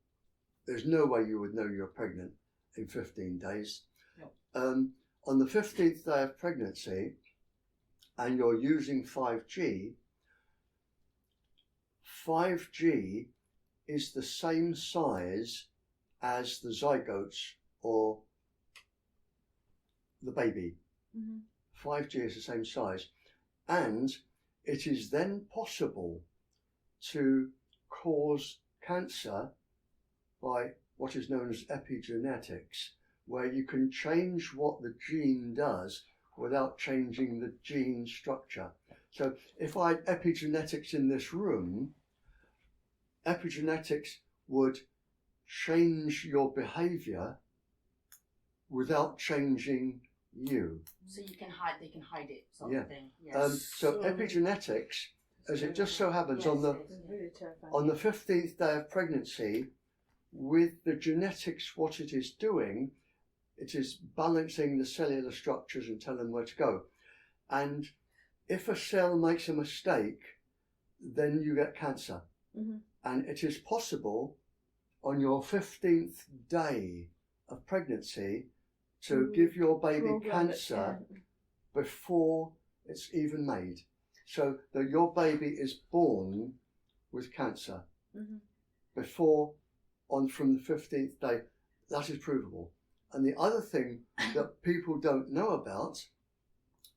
there's no way you would know you're pregnant in 15 days. No. On the 15th day of pregnancy, and you're using 5G, 5G is the same size as the zygotes or the baby. Mm-hmm. 5G is the same size, and it is then possible to cause cancer by what is known as epigenetics, where you can change what the gene does without changing the gene structure. So if I had epigenetics in this room, epigenetics would change your behavior without changing you. So they can hide it, sort Yeah. of thing. Yes. So epigenetics, as it just so happens, Yes, on the it is. Really terrifying. on the 15th day of pregnancy, with the genetics, what it is doing, it is balancing the cellular structures and telling them where to go. And if a cell makes a mistake, then you get cancer. Mm-hmm. And it is possible on your 15th day of pregnancy to give your baby Program it, cancer yeah. before it's even made. so that your baby is born with cancer from the 15th day. That is provable. And the other thing that people don't know about,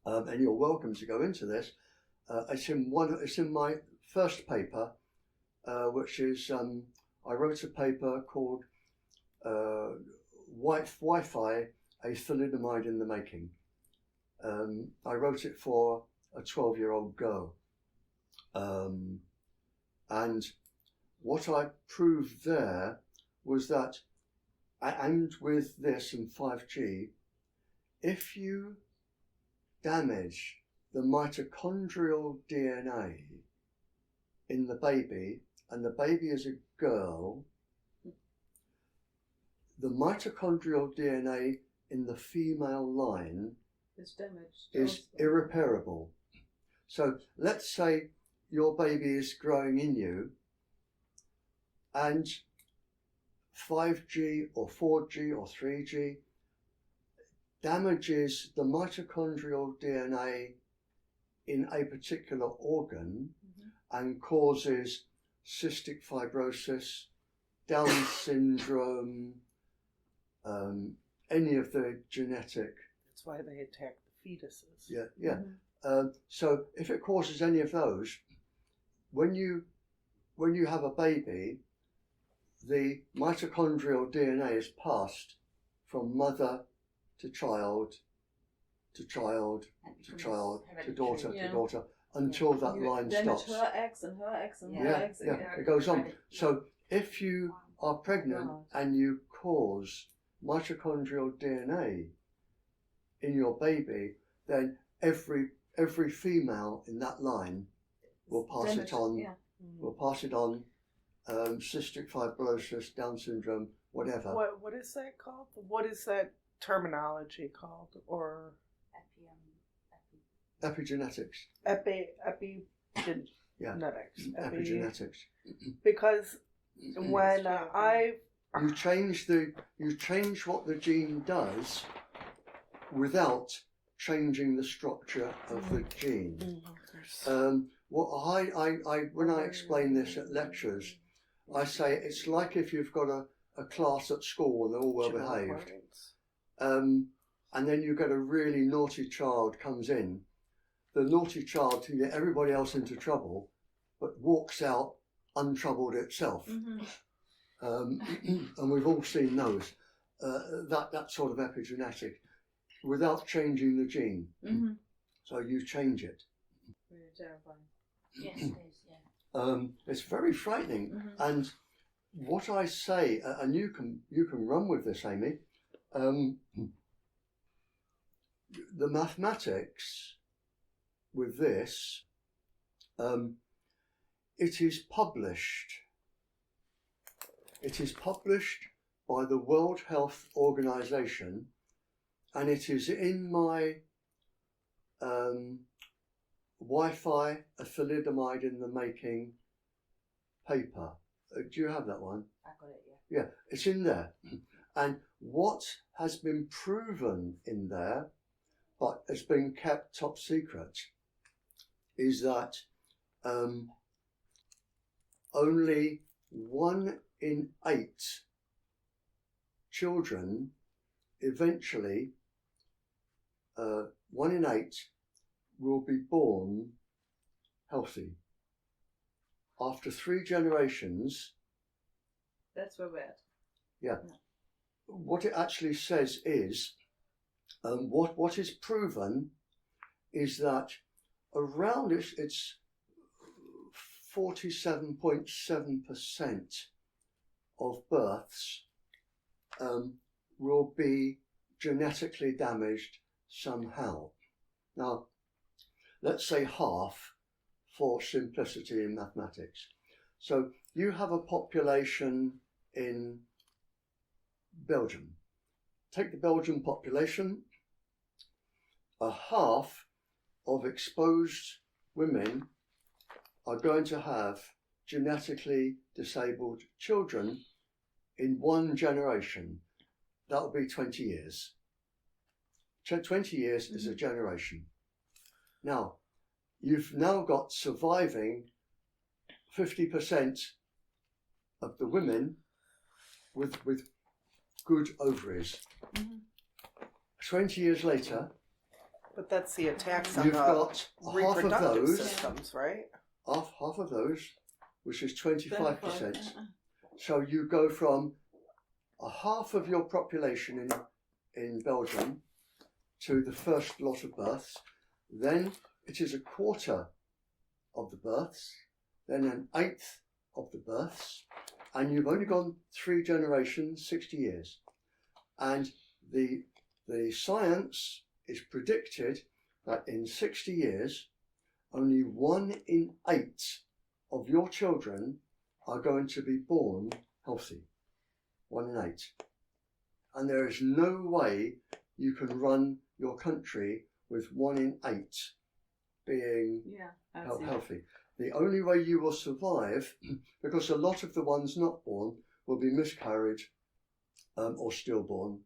and you're welcome to go into this, it's in my first paper, which is I wrote a paper called Wi-Fi, a thalidomide in the making. I wrote it for a 12-year-old girl, and what I proved there was that, and with this and 5G, if you damage the mitochondrial DNA in the baby, and the baby is a girl, the mitochondrial DNA in the female line is irreparable. So let's say your baby is growing in you, and 5G or 4G or 3G damages the mitochondrial DNA in a particular organ and causes cystic fibrosis, Down syndrome, any of the genetic. That's why they attack the fetuses. Yeah. So if it causes any of those, when you have a baby, the mitochondrial DNA is passed from mother to child to child to child to daughter to daughter until that line stops. Her eggs and her eggs and her eggs. It goes on. So if you are pregnant and you cause mitochondrial DNA in your baby, then every female in that line will pass it on. Will pass it on. Cystic fibrosis, Down syndrome, whatever. What is that called? What is that terminology called? Or epigenetics. Epigenetics. Epigenetics. Because when you change what the gene does without changing the structure of the gene. When I explain this at lectures, I say it's like if you've got a class at school and they're all well behaved, and then you get a really naughty child comes in. The naughty child can get everybody else into trouble, but walks out untroubled itself. And we've all seen those. That sort of epigenetic, without changing the gene. So you change it. Really terrifying. Yes, it is. Yeah. It's very frightening. And what I say, and you can run with this, Amy. The mathematics with this, it is published. It is published by the World Health Organization, and it is in my Wi-Fi, a thalidomide in the making paper. Do you have that one? I got it, yeah. Yeah, it's in there. And what has been proven in there, but has been kept top secret, is that only 1 in 8 children eventually, 1 in 8 will be born healthy. After 3 generations. That's where we're at. Yeah. What it actually says is, what is proven is that around it's 47.7% of births will be genetically damaged somehow. Now, let's say half for simplicity in mathematics. So you have a population in Belgium. Take the Belgian population, a half of exposed women are going to have genetically disabled children in 1 generation. That will be 20 years. 20 years is a generation. Now, you've now got surviving 50% of the women with good ovaries. 20 years later, But that's the attacks on you've the got half of reproductive those, systems, right? half of those, which is 25%. So you go from a half of your population in Belgium to the first lot of births, then it is a quarter of the births, then an eighth of the births, and you've only gone 3 generations, 60 years. And the science is predicted that in 60 years, only 1 in 8 of your children are going to be born healthy. 1 in 8. And there is no way you can run your country with 1 in 8 being healthy. The only way you will survive, because a lot of the ones not born will be miscarried or stillborn.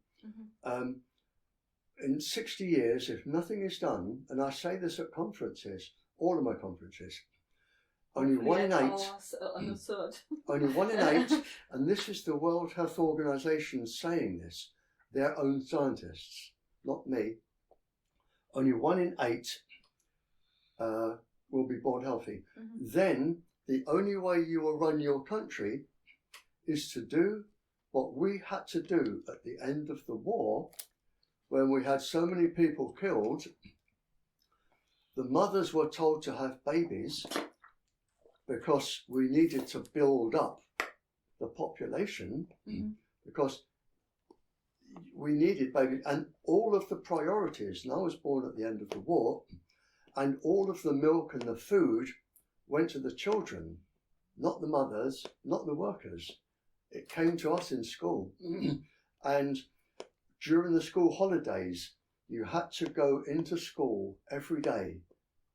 In 60 years, if nothing is done, and I say this at conferences, all of my conferences, only 1 in 8, only 1 in 8, and this is the World Health Organization saying this, their own scientists, not me, only 1 in 8 will be born healthy. Then the only way you will run your country is to do what we had to do at the end of the war, when we had so many people killed. The mothers were told to have babies because we needed to build up the population, because we needed babies, and all of the priorities, and I was born at the end of the war, and all of the milk and the food went to the children, not the mothers, not the workers. It came to us in school. And during the school holidays, you had to go into school every day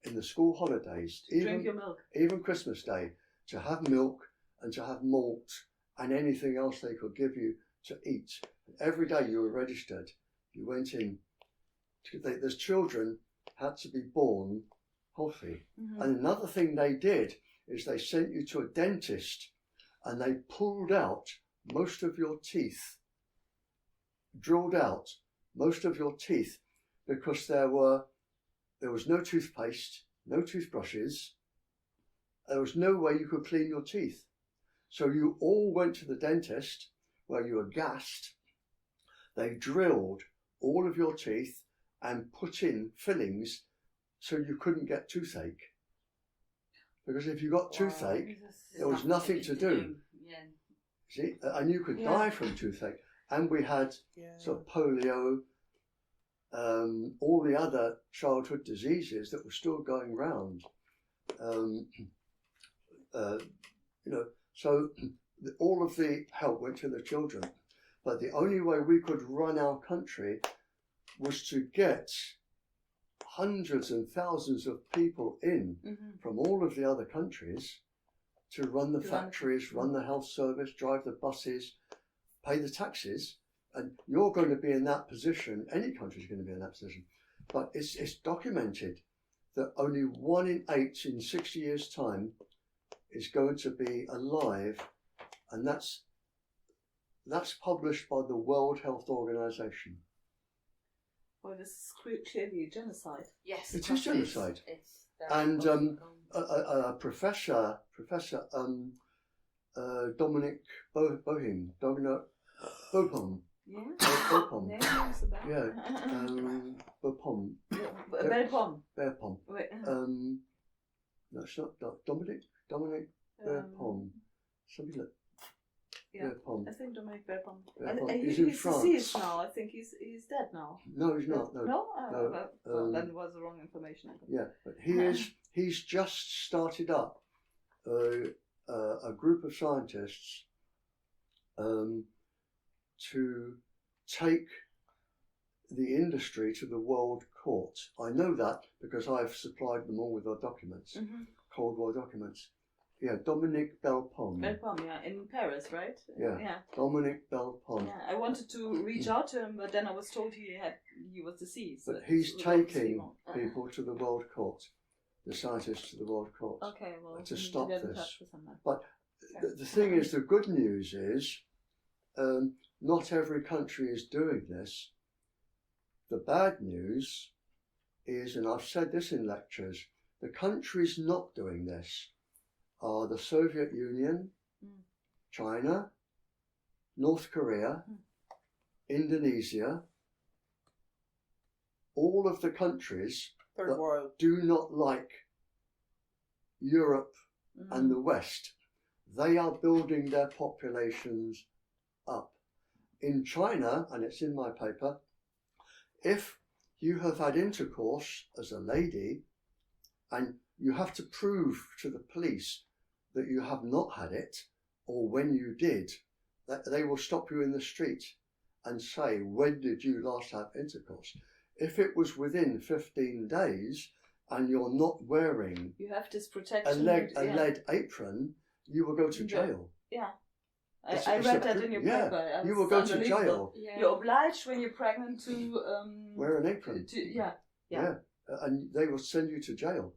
in the school holidays, drink your milk, even Christmas Day, to have milk and to have malt and anything else they could give you to eat. Every day you were registered. You went in. Those children had to be born healthy. And another thing they did is they sent you to a dentist and they pulled out most of your teeth, drilled out most of your teeth, because there was no toothpaste, no toothbrushes, there was no way you could clean your teeth. So you all went to the dentist where you were gassed. They drilled all of your teeth and put in fillings so you couldn't get toothache. Because if you got toothache, there was nothing to do. See, and you could die from toothache. And we had sort of polio, all the other childhood diseases that were still going round. So all of the help went to the children. But the only way we could run our country was to get hundreds and thousands of people in from all of the other countries to run the factories, run the health service, drive the buses, pay the taxes. And you're going to be in that position, any country's going to be in that position. But it's documented that only 1 in 8 in 60 years' time is going to be alive, and that's published by the World Health Organization. Well, this is clearly genocide. Yes, it is genocide. And a professor, Dominic Bohim, Bopom. Yeah. Bopom. Yeah. Bopom. Bopom. Wait. No, it's not Dominic Bopom. Something like. Yeah, Bopom. I think Dominic Bopom. He's in France. Deceased now. I think he's dead now. No, he's not. No. Well, then was the wrong information. Yeah, but he's just started up a group of scientists to take the industry to the World Court. I know that because I've supplied them all with our documents, Cold War documents. Yeah, Dominic Belpom. Belpom, yeah, in Paris, right? Yeah. Dominic Belpom. Yeah, I wanted to reach out to him, but then I was told he was deceased. But he's taking people to the World Court the scientists to the World Court Okay, well, to we need stop to get in this. touch with them then. But the thing is, the good news is, not every country is doing this. The bad news is, and I've said this in lectures, the countries not doing this are the Soviet Union, China, North Korea, Indonesia, all of the countries Third world. do not like Europe and the West. They are building their populations up. In China, and it's in my paper, if you have had intercourse as a lady and you have to prove to the police that you have not had it, or when you did, that they will stop you in the street and say, when did you last have intercourse? If it was within 15 days and you're not wearing You have this a protection. lead apron, you will go to jail. Yeah. It's I read a that in your paper. You will go to jail. Yeah. You're obliged when you're pregnant to Wear an apron. yeah. And they will send you to jail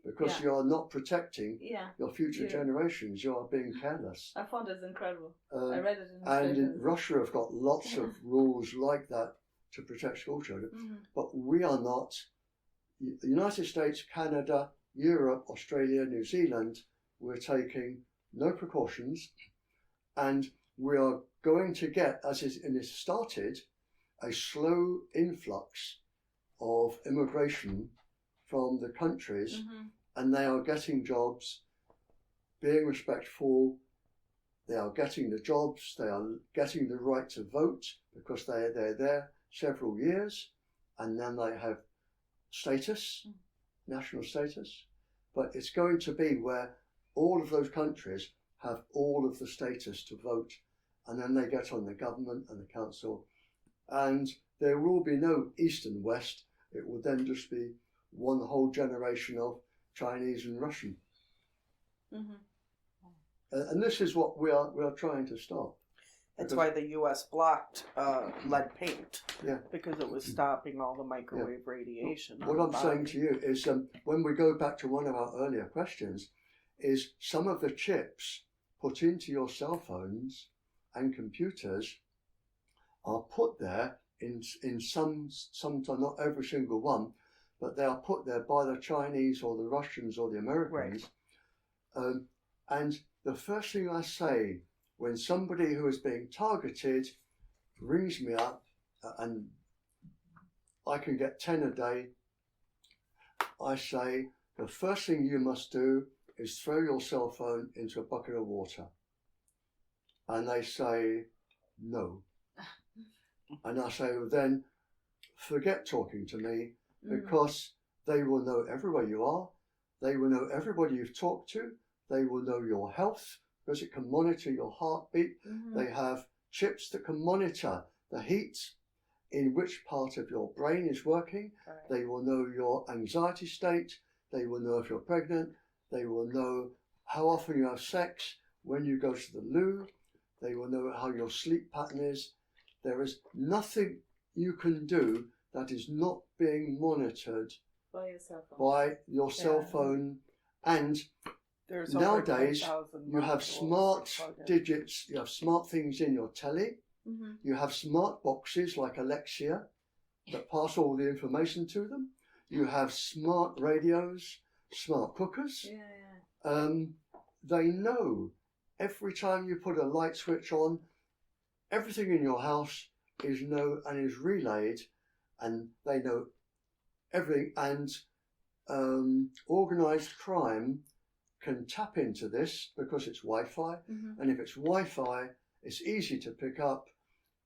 because Yeah. you are not protecting Yeah. your future Yeah. generations. You are being careless. I found it incredible. I read it in the And paper. in Russia have got lots of rules like that to protect school children. Mhm. But we are not. The United States, Canada, Europe, Australia, New Zealand, we're taking no precautions, and we are going to get, as it started, a slow influx of immigration from the countries, and they are getting jobs, being respectful. They are getting the jobs. They are getting the right to vote because they're there several years, and then they have status, national status. But it's going to be where all of those countries have all of the status to vote, and then they get on the government and the council, and there will be no East and West. It will then just be one whole generation of Chinese and Russian. And this is what we are trying to stop. That's why the U.S. blocked lead paint. Yeah. Because it was stopping all the microwave radiation. What I'm saying to you is, when we go back to one of our earlier questions, is some of the chips put into your cell phones and computers are put there in some not every single one, but they are put there by the Chinese or the Russians or the Americans. Right. And the first thing I say when somebody who is being targeted rings me up, and I can get 10 a day, I say, the first thing you must do is throw your cell phone into a bucket of water. And they say, no. And I say, well, then forget talking to me, because they will know everywhere you are. They will know everybody you've talked to. They will know your health, because it can monitor your heartbeat. They have chips that can monitor the heat in which part of your brain is working. They will know your anxiety state. They will know if you're pregnant. They will know how often you have sex, when you go to the loo. They will know how your sleep pattern is. There is nothing you can do that is not being monitored by your cell phone. By your cell phone. And there's nowadays you have smart digits, you have smart things in your telly, you have smart boxes like Alexia that pass all the information to them, you have smart radios, smart cookers. They know every time you put a light switch on, everything in your house is known and is relayed, and they know everything. And organised crime can tap into this because it's Wi-Fi, and if it's Wi-Fi, it's easy to pick up.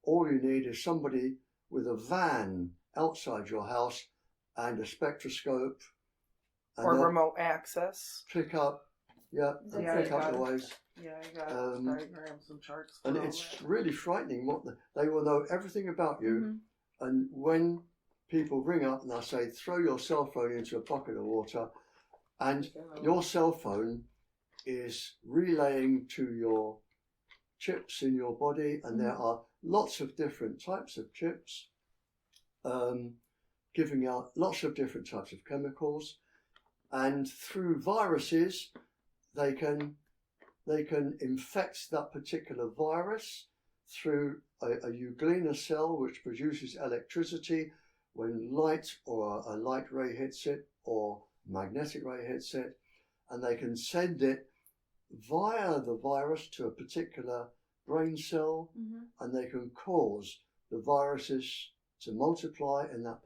All you need is somebody with a van outside your house and a spectroscope, and or remote access. Pick up, pick up the ways. Yeah, I got diagrams and charts. And it's really frightening what they will know everything about you. And when people ring up and I say, throw your cell phone into a bucket of water, and your cell phone is relaying to your chips in your body, and there are lots of different types of chips, giving out lots of different types of chemicals. and through viruses, they can infect that particular virus through a euglena cell, which produces electricity when light or a light ray hits it or magnetic ray hits it, and they can send it via the virus to a particular brain cell, and they can cause the viruses to multiply in that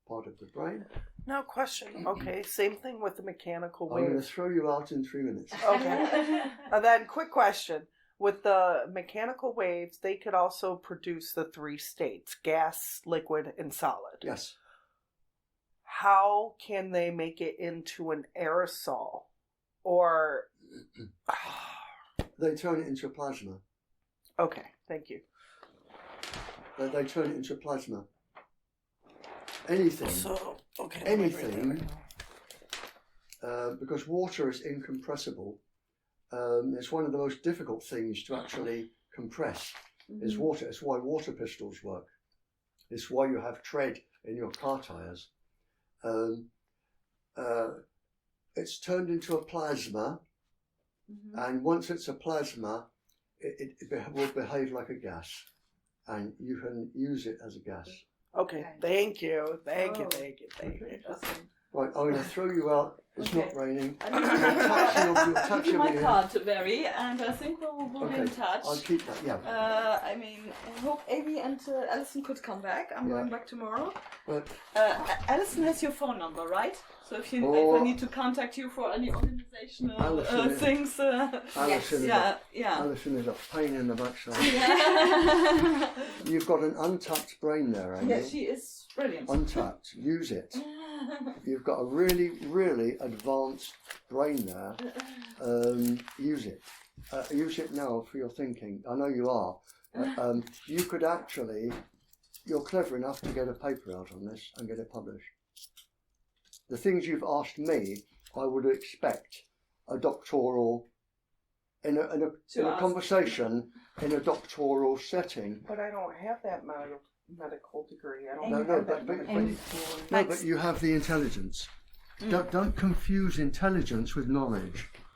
part of the brain. Now, question. Okay, same thing with the mechanical I'm going to waves. throw you out in 3 minutes. Okay. And then, quick question. With the mechanical waves, they could also produce the 3 states: gas, liquid, and solid. Yes. How can they make it into an aerosol? Or... They turn it into plasma. Okay, thank you. They turn it into plasma. Anything. So, okay. Anything. Because water is incompressible. It's one of the most difficult things to actually compress. Is water. It's why water pistols work. It's why you have tread in your car tires. It's turned into a plasma, and once it's a plasma, it will behave like a gas, and you can use it as a gas. Okay, thank you. Thank you. Right, I'm going to throw you out. It's not raining. I'll give you my card, Barrie, and I think we'll be in touch. I'll keep that, yeah. I mean, I hope Amy and Alison could come back. I'm going back tomorrow. But Alison has your phone number, right? So if I need to contact you for any organizational things, Alison is a pain in the backside. You've got an untapped brain there, Amy. Yeah, she is brilliant. Untapped. Use it. You've got a really, really advanced brain there. Use it. Use it now for your thinking. I know you are. You could actually, you're clever enough to get a paper out on this and get it published. The things you've asked me, I would expect a doctoral, in a conversation, in a doctoral setting. But I don't have that medical degree. I don't have that but you have the intelligence. Don't confuse intelligence with knowledge.